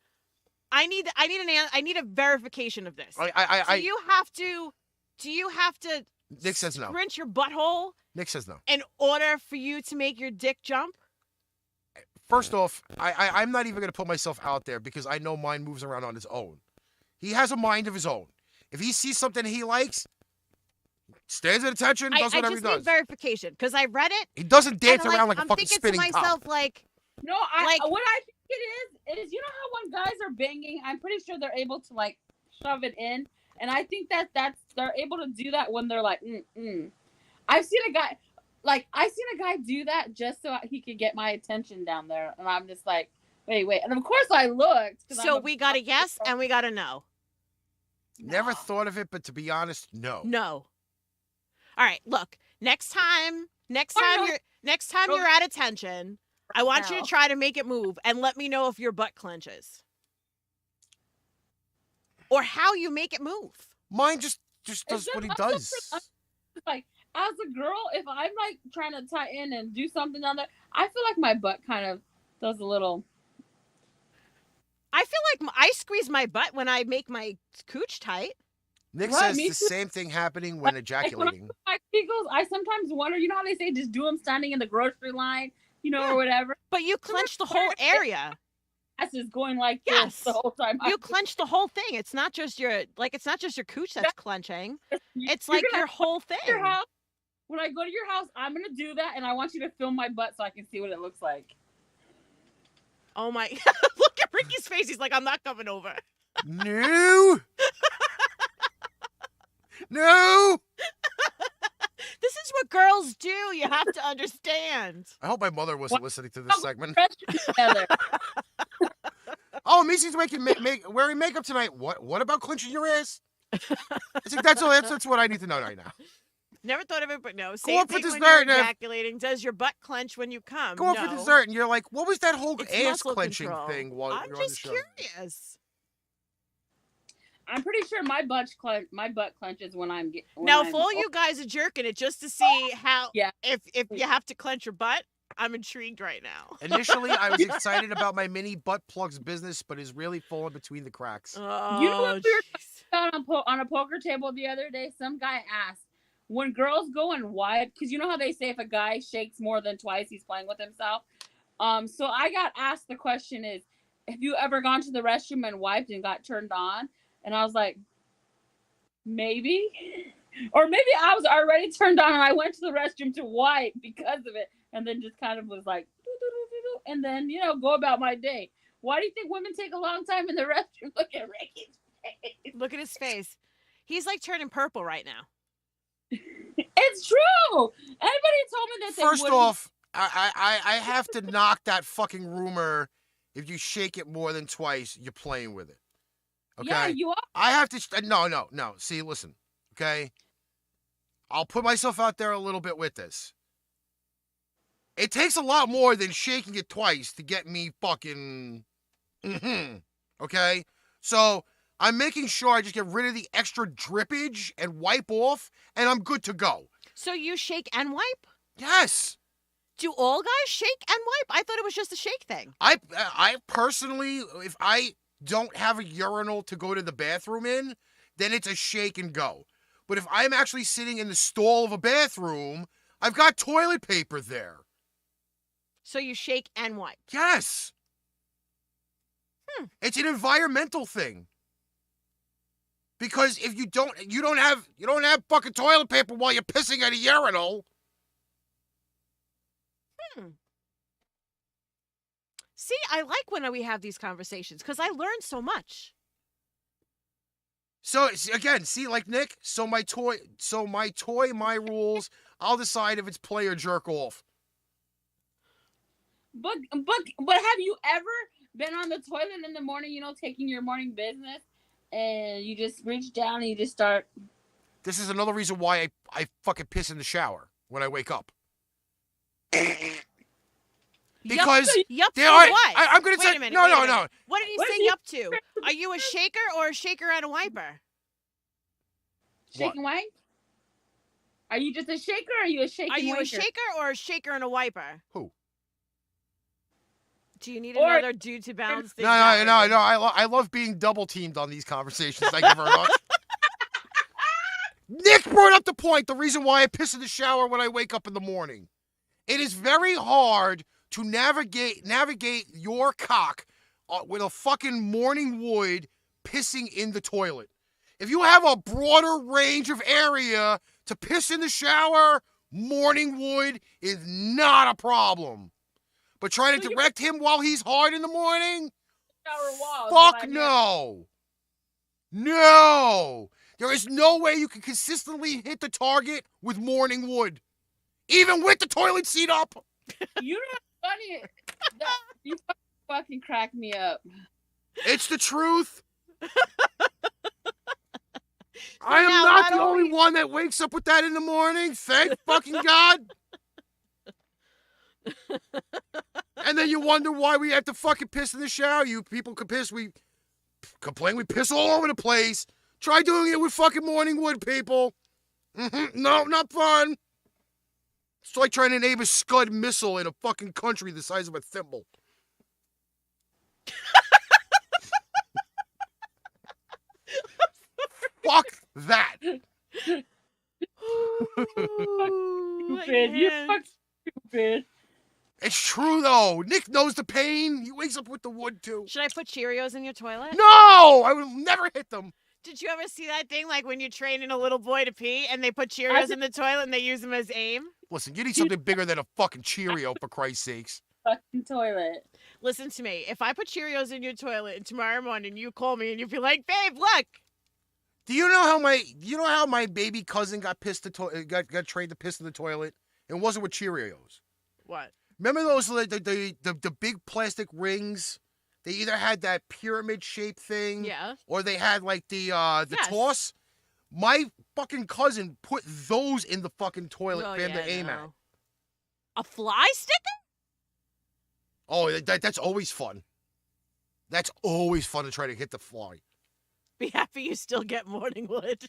I need a verification of this. Do you have to
Nick says no.
scrunch your butthole
Nick says no.
in order for you to make your dick jump?
First off, I'm not even going to put myself out there because I know mine moves around on its own. He has a mind of his own. If he sees something he likes, stands at attention, does whatever he
I just
does.
need verification because I read it.
He doesn't dance
and,
around like a
I'm
fucking
thinking
spinning
to myself,
top.
like,
No, what I think it is you know how when guys are banging, I'm pretty sure they're able to like shove it in, and I think that's they're able to do that when they're like, I've seen a guy do that just so he could get my attention down there, and I'm just like, wait, and of course I looked.
So we got a yes and we got a no.
Never thought of it, but to be honest, no.
No. All right, look. Next time you're at attention, I want you to try to make it move and let me know if your butt clenches. Or how you make it move.
Mine just does what he does.
Like, as a girl, if I'm like trying to tie in and do something on there, I feel like my butt kind of does a little.
I feel like I squeeze my butt when I make my cooch tight.
Nick
Right,
says
me
the
too.
same thing happening when ejaculating.
My kegels, I sometimes wonder, you know how they say just do them standing in the grocery line, or whatever.
But you clench the whole area.
That's just going like
Yes.
this the whole time.
You clench the whole thing. It's not just your cooch that's clenching. It's like your whole thing.
Your house. When I go to your house, I'm gonna do that, and I want you to film my butt so I can see what it looks like.
Oh my! Look at Ricky's face. He's like, I'm not coming over.
No. No.
This is what girls do. You have to understand.
I hope my mother wasn't listening to this segment.
Together.
Oh, Meice's wearing makeup tonight. What about clenching your ass? I think that's what I need to know right now.
Never thought of it, but no.
Go
Same
up for
thing when
dessert,
you're
Nev.
ejaculating. Does your butt clench when you come?
Go up
No.
for dessert, and you're like, what was that whole
It's
ass
muscle
clenching
control.
thing while
I'm
you're on the
just
show?
curious.
I'm pretty sure my butt clenches when I'm getting.
Now, if all you guys are jerking it just to see how,
Yeah.
if you have to clench your butt, I'm intrigued right now.
Initially, I was excited about my mini butt plugs business, but it's really fallen between the cracks.
Oh,
You know what we were
jeez.
on a poker table the other day? Some guy asked, when girls go and wipe, because you know how they say if a guy shakes more than twice, he's playing with himself. So I got asked the question is, have you ever gone to the restroom and wiped and got turned on? And I was like, maybe. Or maybe I was already turned on and I went to the restroom to wipe because of it. And then just kind of was like, doo-doo-doo-doo-doo, and then, go about my day. Why do you think women take a long time in the restroom? Look at Ricky's face.
Look at his face. He's like turning purple right now.
It's true. Anybody told me that they
First
wouldn't-
off, I have to knock that fucking rumor. If you shake it more than twice, you're playing with it. Okay?
Yeah, you are.
I have to. No. See, listen. Okay? I'll put myself out there a little bit with this. It takes a lot more than shaking it twice to get me fucking. Okay? So, I'm making sure I just get rid of the extra drippage and wipe off, and I'm good to go.
So you shake and wipe?
Yes.
Do all guys shake and wipe? I thought it was just a shake thing.
I personally, if I don't have a urinal to go to the bathroom in, then it's a shake and go. But if I'm actually sitting in the stall of a bathroom, I've got toilet paper there.
So you shake and wipe.
Yes. It's an environmental thing. Because if you don't have fucking toilet paper while you're pissing at a urinal.
See, I like when we have these conversations because I learn so much.
So again, see, like Nick. So my toy, my rules. I'll decide if it's play or jerk off.
But have you ever been on the toilet in the morning, you know, taking your morning business, and you just reach down and you just start?
This is another reason why I fucking piss in the shower when I wake up. Because
yup
there
to
are,
what?
I'm gonna
Wait
say
a minute,
no.
wait a minute. What did you
What
say
did you-
yup to? Are you a shaker or a shaker and a wiper?
Shake and wank? Are you just a shaker or are you a shake
Are
and
you a
wanker?
shaker or a shaker and a wiper?
Who?
Do you need
Or-
another dude to balance things
No.
out?
I love being double teamed on these conversations. Thank you very much. Nick brought up the point. The reason why I piss in the shower when I wake up in the morning. It is very hard to navigate your cock with a fucking morning wood pissing in the toilet. If you have a broader range of area to piss in the shower, morning wood is not a problem. But trying to direct him while he's hard in the morning?
Shower walls,
Fuck
but
no. No. There is no way you can consistently hit the target with morning wood. Even with the toilet seat up.
You know what's funny? You fucking crack me up.
It's the truth. I am
now,
not
why
the
don't
only
we-
one that wakes up with that in the morning. Thank fucking God. And then you wonder why we have to fucking piss in the shower. You people can piss. We complain we piss all over the place. Try doing it with fucking morning wood, people. No, not fun. It's like trying to name a Scud missile in a fucking country the size of a thimble. Fuck that.
Stupid.
Stupid.
You fuck stupid.
It's true, though. Nick knows the pain. He wakes up with the wood, too.
Should I put Cheerios in your toilet?
No! I would never hit them.
Did you ever see that thing like when you're training a little boy to pee and they put Cheerios in the toilet and they use them as aim?
Listen, you need something bigger than a fucking Cheerio, for Christ's sakes.
Fucking toilet.
Listen to me. If I put Cheerios in your toilet and tomorrow morning you call me and you be like, babe, look.
Do you know how my baby cousin got got trained to piss in the toilet? It wasn't with Cheerios.
What?
Remember those the big plastic rings? They either had that pyramid shaped thing,
Yeah.
or they had like the
Yes.
toss. My fucking cousin put those in the fucking toilet for him to aim at.
A fly sticker?
Oh, that's always fun. That's always fun to try to hit the fly.
Be happy you still get morning wood.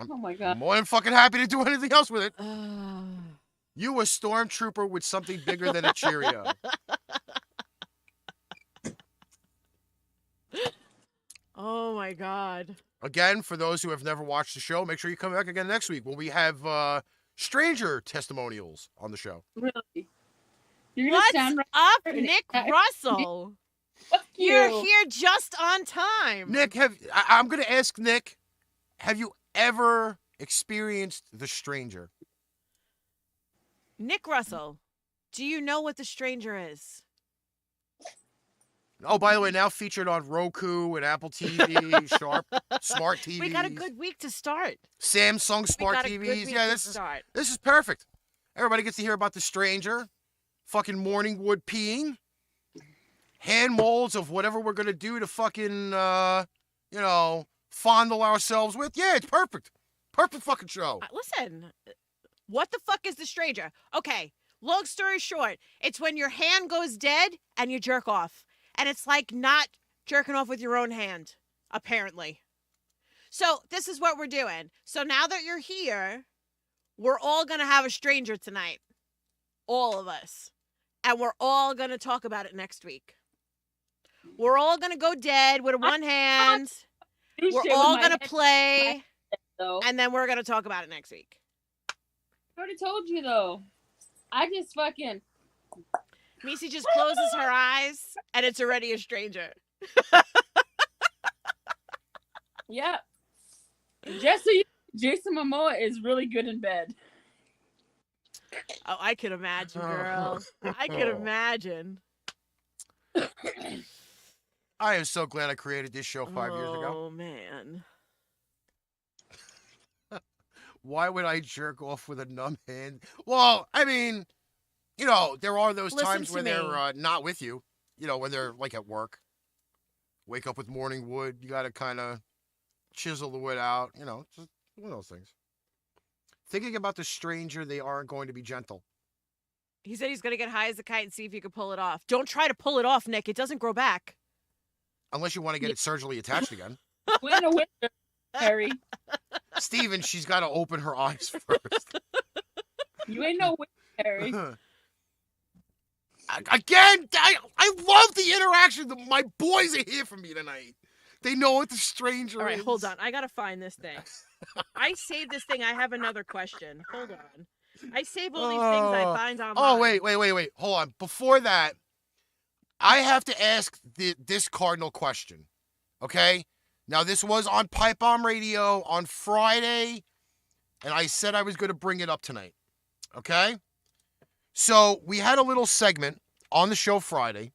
Oh my
I'm
god.
more than fucking happy to do anything else with it.
Oh.
You a stormtrooper with something bigger than a Cheerio.
Oh my god.
Again, for those who have never watched the show, make sure you come back again next week when we have stranger testimonials on the show.
Really? You're gonna
What's
sound right.
up, Nick Russell?
Fuck
You're
you.
here just on time.
Nick, I'm going to ask Nick, have you ever experienced The Stranger?
Nick Russell, do you know what the stranger is?
Oh, by the way, now featured on Roku and Apple TV, Sharp, Smart TVs.
We got a good week to start.
Samsung
We
Smart
got a good
TVs.
week
Yeah,
to
this
start.
is perfect. Everybody gets to hear about The Stranger, fucking morning wood peeing, hand molds of whatever we're going to do to fucking, fondle ourselves with. Yeah, it's perfect. Perfect fucking show.
Listen, what the fuck is the stranger? Okay, long story short, it's when your hand goes dead and you jerk off. And it's like not jerking off with your own hand, apparently. So this is what we're doing. So now that you're here, we're all going to have a stranger tonight. All of us. And we're all going to talk about it next week. We're all going to go dead with one hand.
Do
We're
shit
all
with my
going to
head,
play.
though.
And then we're going to talk about it next week.
I already told you though. I just fucking.
Meice just closes her eyes, and it's already a stranger.
Yeah. Just so you, Jason Momoa is really good in bed.
Oh, I could imagine, girl. I could imagine.
I am so glad I created this show 5 years ago.
Oh, man.
Why would I jerk off with a numb hand? Well, I mean, you know, there are those
Listen
times
to
where
me.
they're not with you. You know, when they're like at work. Wake up with morning wood. You got to kind of chisel the wood out. You know, just one of those things. Thinking about the stranger, they aren't going to be gentle.
He said he's going to get high as a kite and see if you can pull it off. Don't try to pull it off, Nick. It doesn't grow back.
Unless you want to get it surgically attached again.
Win a winner, Harry.
Steven, she's got to open her eyes first.
You ain't no winner, Harry.
Again, I love the interaction. My boys are here for me tonight. They know what the stranger
All right,
is.
hold on. I got to find this thing. I saved this thing. I have another question. Hold on. I save all these things I find online.
Oh, wait. Hold on. Before that, I have to ask this cardinal question. Okay? Now, this was on Pipebomb Radio on Friday, and I said I was going to bring it up tonight. Okay? So, we had a little segment on the show Friday,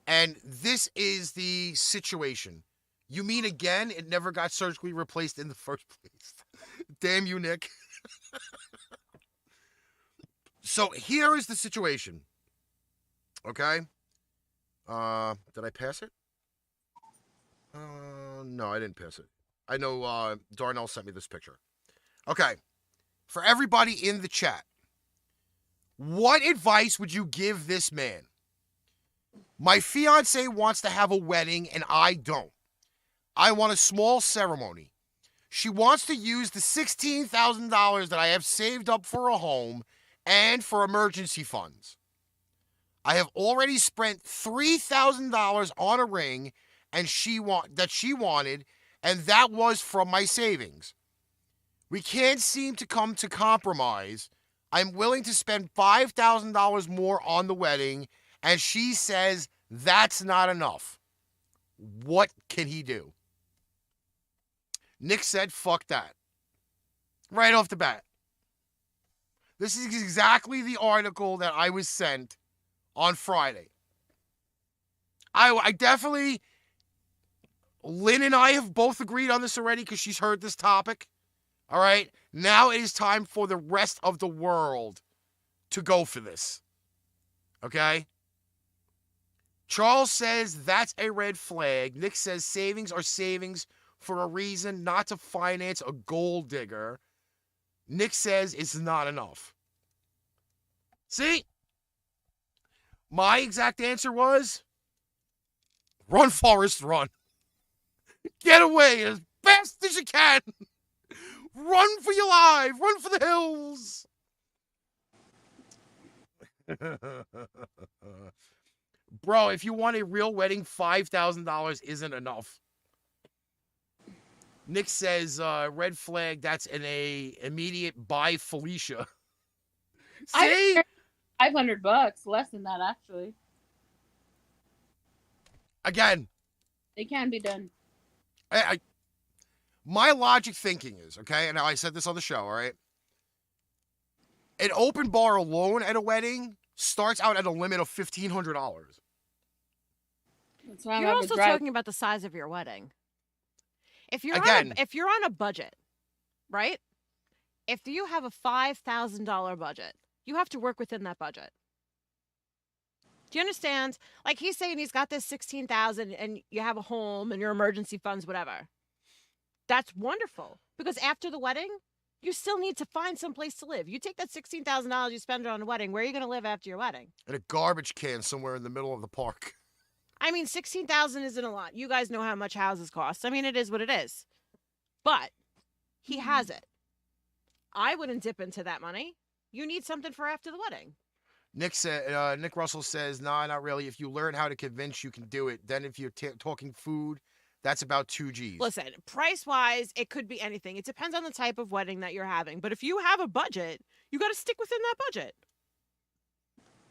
and this is the situation. You mean again, it never got surgically replaced in the first place. Damn you, Nick. So here is the situation. Okay? Did I pass it? No, I didn't pass it. I know Darnell sent me this picture. Okay. For everybody in the chat, what advice would you give this man? My fiance wants to have a wedding and I don't. I want a small ceremony. She wants to use the $16,000 that I have saved up for a home and for emergency funds. I have already spent $3,000 on a ring and she wanted, and that was from my savings. We can't seem to come to compromise. I'm willing to spend $5,000 more on the wedding, and she says that's not enough. What can he do? Nick said, fuck that. Right off the bat. This is exactly the article that I was sent on Friday. I definitely, Lynn and I have both agreed on this already because she's heard this topic. All right. Now it is time for the rest of the world to go for this. Okay. Charles says that's a red flag. Nick says savings are savings for a reason, not to finance a gold digger. Nick says it's not enough. See? My exact answer was, run, Forrest, run. Get away as fast as you can. Run for your life. Run for the hills. Bro, if you want a real wedding, $5,000 isn't enough. Nick says, red flag, that's an immediate buy Felicia. See?
$500, less than that, actually.
Again.
It can be done.
My logic thinking is, okay, and now I said this on the show, all right? An open bar alone at a wedding starts out at a limit of $1,500.
That's why
You're also talking about the size of your wedding. If you're on a budget, right? If you have a $5,000 budget, you have to work within that budget. Do you understand? Like he's saying he's got this $16,000 and you have a home and your emergency funds, whatever. That's wonderful because after the wedding, you still need to find some place to live. You take that $16,000 you spend on a wedding. Where are you going to live after your wedding?
In a garbage can somewhere in the middle of the park.
I mean, $16,000 isn't a lot. You guys know how much houses cost. I mean, it is what it is. But he has it. I wouldn't dip into that money. You need something for after the wedding.
Nick Russell says, nah, not really. If you learn how to convince, you can do it. Then if you're talking food, that's about 2 G's.
Listen, price-wise, it could be anything. It depends on the type of wedding that you're having. But if you have a budget, you got to stick within that budget.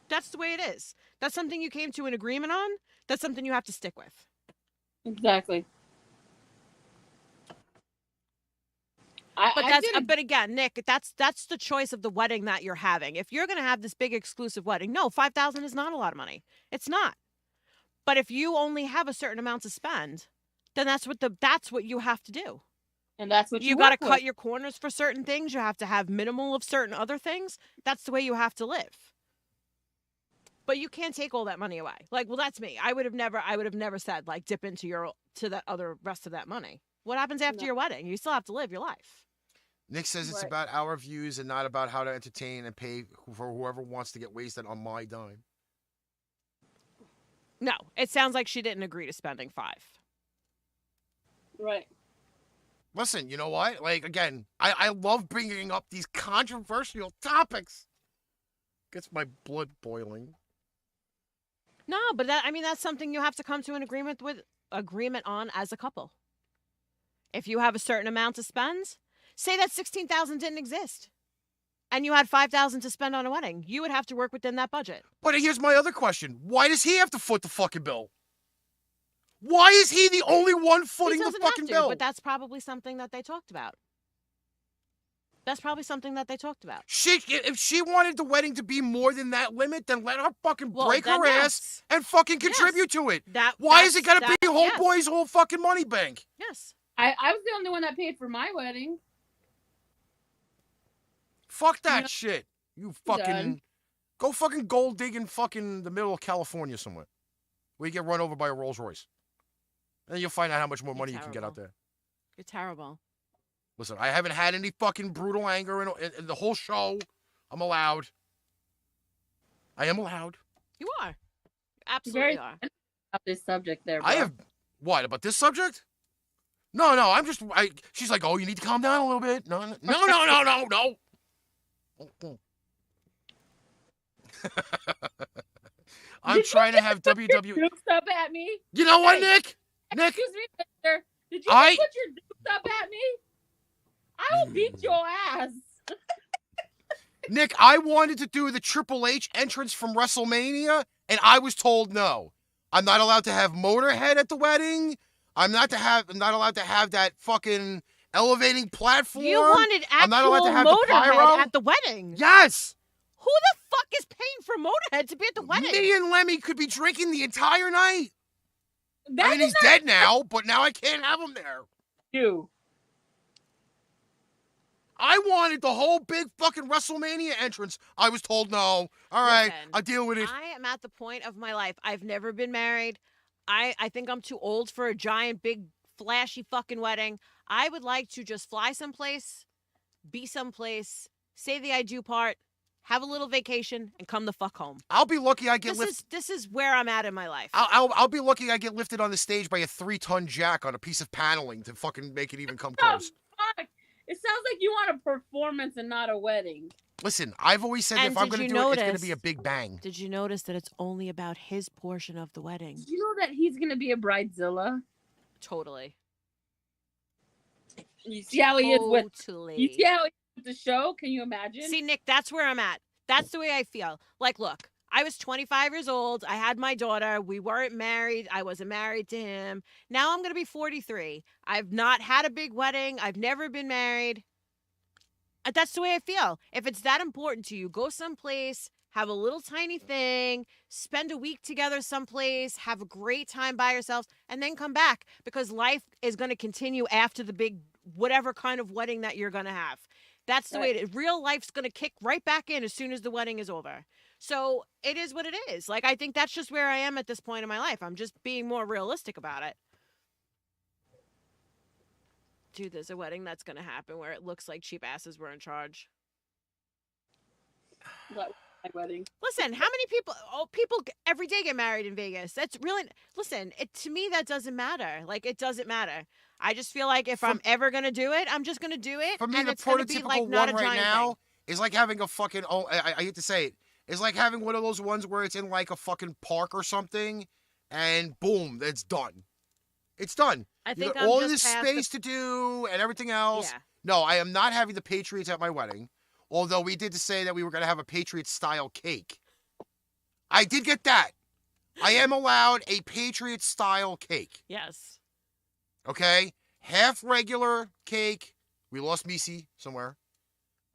That's the way it is. That's something you came to an agreement on. That's something you have to stick with.
Exactly.
But again, Nick, that's the choice of the wedding that you're having. If you're going to have this big exclusive wedding, no, $5,000 is not a lot of money. It's not. But if you only have a certain amount to spend, then that's what you have to do.
And that's what
You got to
work
cut
with.
your corners for certain things. You have to have minimal of certain other things. That's the way you have to live. But you can't take all that money away. Like, well, that's me. I would have never said like dip into that other rest of that money. What happens after your wedding? You still have to live your life.
Nick says it's
Right.
about our views and not about how to entertain and pay for whoever wants to get wasted on my dime.
No, it sounds like she didn't agree to spending $5.
Right.
Listen, you know what? Like, again, I love bringing up these controversial topics. Gets my blood boiling.
No, but that's something you have to come to an agreement on as a couple. If you have a certain amount to spend, say that $16,000 didn't exist, and you had $5,000 to spend on a wedding, you would have to work within that budget.
But here's my other question. Why does he have to foot the fucking bill? Why is he the only one footing
He
the
doesn't
fucking
have to,
bill?
but that's probably something that they talked about. If
she wanted the wedding to be more than that limit, then let her fucking break
then
her ass and fucking contribute to it. Why is it gotta be homeboy's whole fucking money bank?
Yes.
I was the only one that paid for my wedding.
Fuck that shit. You fucking
Done.
go fucking gold dig in fucking the middle of California somewhere, where you get run over by a Rolls Royce, and then you'll find out how much more money you can get out there.
You're terrible.
Listen, I haven't had any fucking brutal anger in the whole show. I'm allowed. I am allowed.
You are. Absolutely
Very
are.
About this subject there, bro.
I have what about this subject? No, she's like, oh, you need to calm down a little bit. No. I'm trying to have WWE.
Dukes up at me.
You know what,
Hey,
Nick? Nick,
Excuse me, mister. Did you just put your dukes up at me? I will beat your ass.
Nick, I wanted to do the Triple H entrance from WrestleMania, and I was told no. I'm not allowed to have Motorhead at the wedding. I'm not allowed to have that fucking elevating platform.
You wanted
I'm not allowed to have the
Motorhead
pyro.
at the wedding.
Yes.
Who the fuck is paying for Motorhead to be at the wedding?
Me and Lemmy could be drinking the entire night.
That
I mean, he's dead now, but now I can't have him there.
You.
I wanted the whole big fucking WrestleMania entrance. I was told no. All right,
Listen,
I'll deal with it.
I am at the point of my life. I've never been married. I think I'm too old for a giant, big, flashy fucking wedding. I would like to just fly someplace, be someplace, say the I do part, have a little vacation, and come the fuck home.
I'll be lucky I get lifted.
This is where I'm at in my life.
I'll be lucky I get lifted on the stage by a 3-ton jack on a piece of paneling to fucking make it even come close.
Fuck. It sounds like you want a performance and not a wedding.
Listen, I've always said
And
if I'm
did
going to
you
do it, it's going to
notice-
be a big bang.
Did you notice that it's only about his portion of the wedding?
Do you know that he's gonna be a bridezilla?
Totally.
You see how he is with.
Totally.
You see how he is with the show? Can you imagine?
See, Nick, that's where I'm at. That's the way I feel. Like, look, I was 25 years old. I had my daughter. We weren't married. I wasn't married to him. Now I'm going to be 43. I've not had a big wedding. I've never been married. That's the way I feel. If it's that important to you, go someplace, have a little tiny thing, spend a week together someplace, have a great time by yourselves, and then come back, because life is going to continue after the big whatever kind of wedding that you're going to have. That's the way it is. Real life's going to kick right back in as soon as the wedding is over. So it is what it is. Like, I think that's just where I am at this point in my life. I'm just being more realistic about it. Dude, there's a wedding that's going to happen where it looks like cheap asses were in charge.
What, my wedding?
Listen, how many people? Oh, people every day get married in Vegas. That's really. Listen, to me that doesn't matter. Like, it doesn't matter. I just feel like if I'm ever gonna do it, I'm just gonna do it.
For me,
and
the
it's gonna be
prototypical
like not
one
a
right
giant
now
thing.
is like having a fucking. Oh, I hate to say it. It's like having one of those ones where it's in like a fucking park or something, and boom, it's done. It's done.
I
You
think
got
I'm
all
just
this
past
space to do and everything else.
Yeah.
No, I am not having the Patriots at my wedding. Although we did say that we were going to have a Patriot-style cake. I did get that. I am allowed a Patriot-style cake.
Yes.
Okay? Half regular cake. We lost Meice somewhere.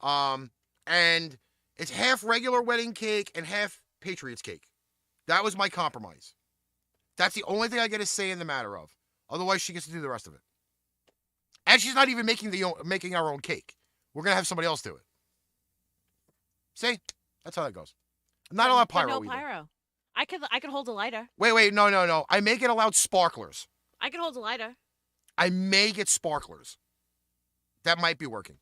And it's half regular wedding cake and half Patriots cake. That was my compromise. That's the only thing I get a say in the matter of. Otherwise, she gets to do the rest of it. And she's not even making our own cake. We're gonna have somebody else do it. See, that's how that goes. I'm not allowed pyro.
No
either.
pyro. I could hold a lighter.
Wait, no. I may get allowed sparklers.
I could hold a lighter.
I may get sparklers. That might be working.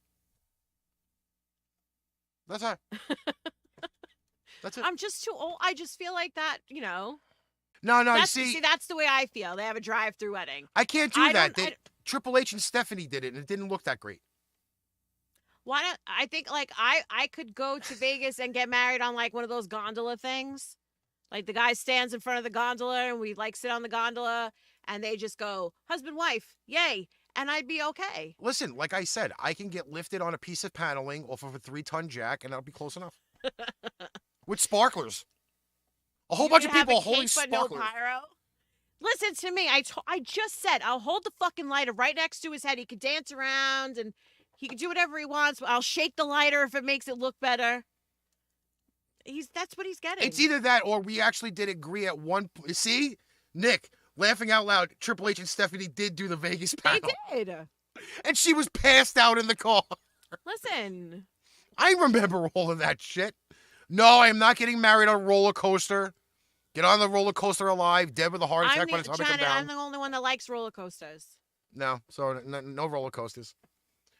That's all. That's it.
I'm just too old. I just feel like that, you know.
No,
That's,
see,
that's the way I feel. They have a drive-through wedding.
I can't do that.
don't-
Triple H and Stephanie did it, and it didn't look that great.
Why not? I think like I could go to Vegas and get married on like one of those gondola things. Like the guy stands in front of the gondola and we like sit on the gondola and they just go, husband, wife, yay. And I'd be okay.
Listen, like I said, I can get lifted on a piece of paneling off of a 3-ton jack, and that'll be close enough. With sparklers. A whole bunch of people holding sparklers.
No pyro. Listen to me. I just said I'll hold the fucking lighter right next to his head. He could dance around and he could do whatever he wants. I'll shake the lighter if it makes it look better. That's what he's getting.
It's either that or we actually did agree at one point. See? Nick, laughing out loud, Triple H and Stephanie did do the Vegas panel.
They did.
And she was passed out in the car.
Listen.
I remember all of that shit. No, I am not getting married on a roller coaster. Get on the roller coaster alive, dead with a heart attack by the time I come
Janet,
down.
I'm the only one that likes roller coasters.
No, so no roller coasters.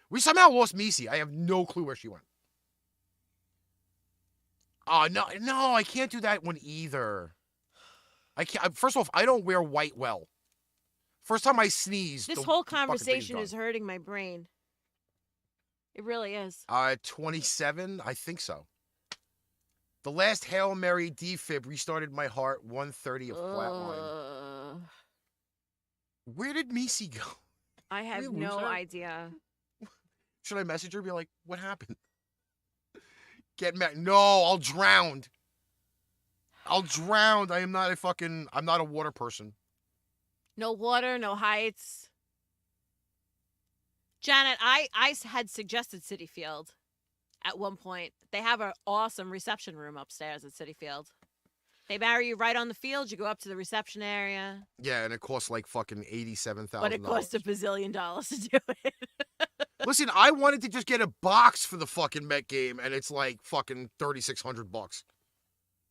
We somehow lost Meice. I have no clue where she went. Oh, no, I can't do that one either. I can't. First off, I don't wear white well. First time I sneezed.
This whole conversation is hurting my brain. It really is.
27, I think so. The last Hail Mary defib restarted my heart 130 of flatline. Where did Meice go?
I have no idea.
Should I message her and be like, what happened? Get mad. No, I'll drown. I'll drown. I'm not a water person.
No water, no heights. Janet, I had suggested Citi Field at one point. They have an awesome reception room upstairs at Citi Field. They marry you right on the field. You go up to the reception area.
Yeah, and it costs like fucking $87,000.
But it costs $1 bazillion to do it.
Listen, I wanted to just get a box for the fucking Met game, and it's like fucking $3,600.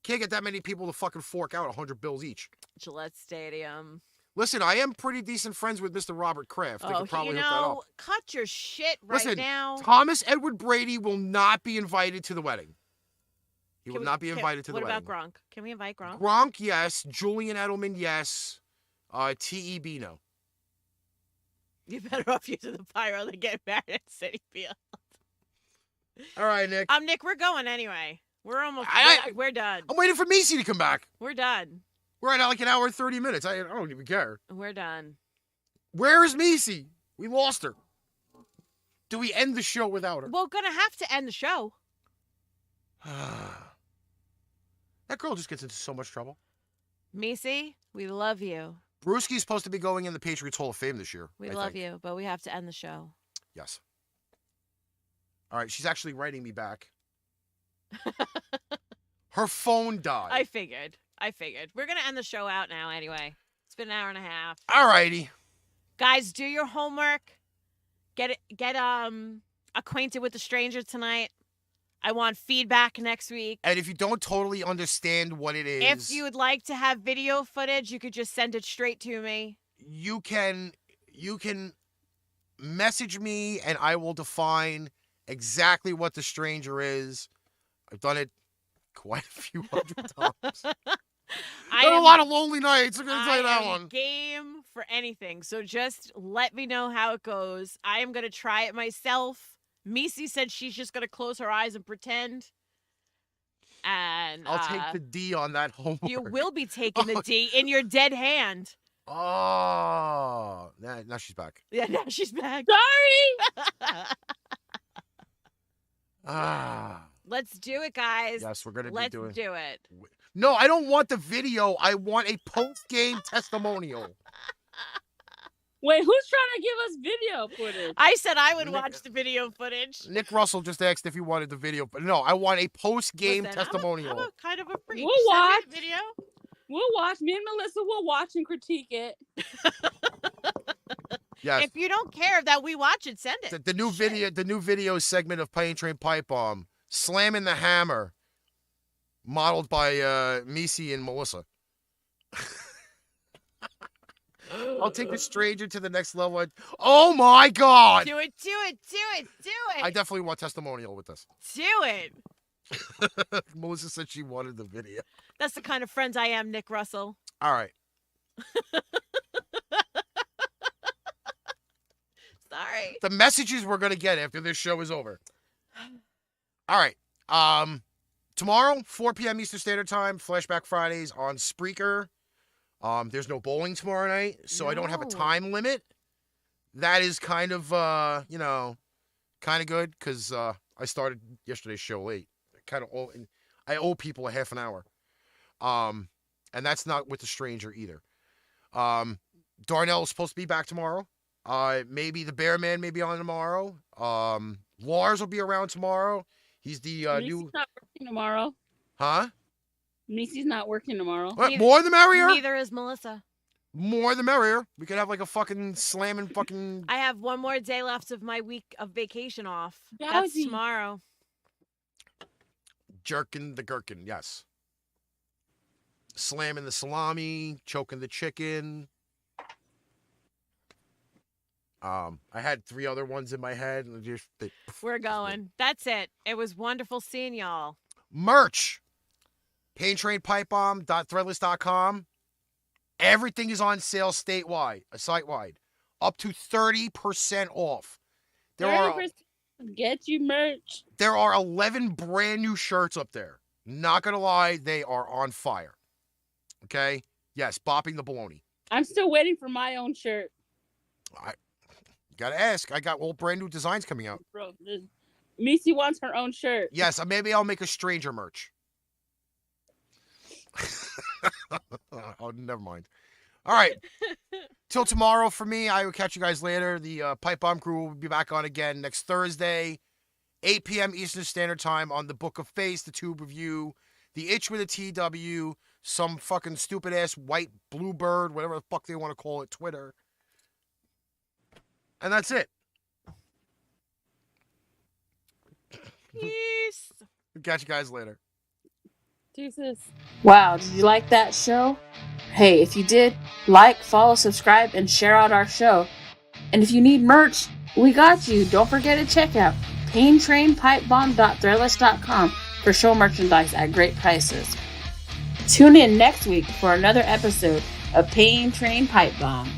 Can't get that many people to fucking fork out $100 each.
Gillette Stadium.
Listen, I am pretty decent friends with Mr. Robert Kraft. They could probably hook that up.
Cut your shit right now.
Thomas Edward Brady will not be invited to the wedding. He will not be invited to the wedding.
What about Gronk? Can we invite Gronk?
Gronk, yes. Julian Edelman, yes. T.E.B., no.
You're better off using the pyro than getting married at Citi Field.
All right, Nick.
Nick, we're going anyway. We're almost. We're done.
I'm waiting for Meice to come back.
We're done.
We're at like an hour and 30 minutes. I don't even care.
We're done.
Where is Meice? We lost her. Do we end the show without her?
We're gonna have to end the show.
That girl just gets into so much trouble.
Meice, we love you.
Brewski's supposed to be going in the Patriots Hall of Fame this year.
We love you, but we have to end the show.
Yes. All right, she's actually writing me back. Her phone died.
I figured. We're going to end the show out now anyway. It's been an hour and a half.
All righty.
Guys, do your homework. Get acquainted with the stranger tonight. I want feedback next week.
And if you don't totally understand what it is,
if you would like to have video footage, you could just send it straight to me.
You can message me and I will define exactly what the stranger is. I've done it quite a few hundred times. Done a lot of lonely nights. I'm gonna tell you that one.
Game for anything. So just let me know how it goes. I am gonna try it myself. Meice said she's just going to close her eyes and pretend. And
I'll take the D on that homework.
You will be taking the D in your dead hand.
Oh, now she's back.
Yeah, now she's back.
Sorry.
Let's do it, guys.
Yes, we're going to be doing
Let's do it.
No, I don't want the video. I want a post-game testimonial.
Wait, who's trying to give us video footage?
I said I would watch the video footage.
Nick Russell just asked if he wanted the video, but no, I want a post-game testimonial.
I'm kind of a freak.
We'll watch.
Video.
We'll watch. Me and Melissa will watch and critique it.
Yes.
If you don't care that we watch it, send it.
The new video segment of Train Pipebomb, Slamming the Hammer, modeled by Meice and Melissa. I'll take the stranger to the next level. Oh my God!
Do it.
I definitely want testimonial with this.
Do it.
Melissa said she wanted the video.
That's the kind of friends I am, Nick Russell.
All right.
Sorry.
The messages we're going to get after this show is over. All right. Tomorrow, 4 p.m. Eastern Standard Time, Flashback Fridays on Spreaker. There's no bowling tomorrow night, so I don't have a time limit. That is kind of, kind of good because I started yesterday's show late. I owe people a half an hour. And that's not with the stranger either. Darnell is supposed to be back tomorrow. Maybe the Bear Man may be on tomorrow. Lars will be around tomorrow. He's the new.
Not working tomorrow.
Huh?
Meice's not working tomorrow.
What? More the merrier.
Neither is Melissa.
More the merrier. We could have like a fucking slamming fucking.
I have one more day left of my week of vacation off. That's
Lousy.
tomorrow.
Jerking the gherkin, yes. Slamming the salami, choking the chicken. I had 3 other ones in my head. And
We're going. That's it. It was wonderful seeing y'all.
Merch. PainTrainPipebomb.threadless.com. Everything is on sale statewide, site-wide. Up to 30% off. There are
30%. Get you merch.
There are 11 brand new shirts up there. Not gonna lie, they are on fire. Okay? Yes, bopping the baloney.
I'm still waiting for my own shirt.
Gotta ask. I got all brand new designs coming out.
Bro, Meice wants her own shirt.
Yes, maybe I'll make a stranger merch. Oh, never mind. All right. Till tomorrow for me. I will catch you guys later. The Pipebomb Crew will be back on again next Thursday, 8 p.m. Eastern Standard Time on the Book of Face, the Tube Review, the Itch with a TW, some fucking stupid ass white bluebird, whatever the fuck they want to call it, Twitter. And that's it.
Peace.
Catch you guys later.
Deuces. Wow, did you like that show? Hey, if you did, like, follow, subscribe, and share out our show. And if you need merch, we got you. Don't forget to check out PainTrainPipebomb.threadless.com for show merchandise at great prices. Tune in next week for another episode of Pain Train Pipe Bomb.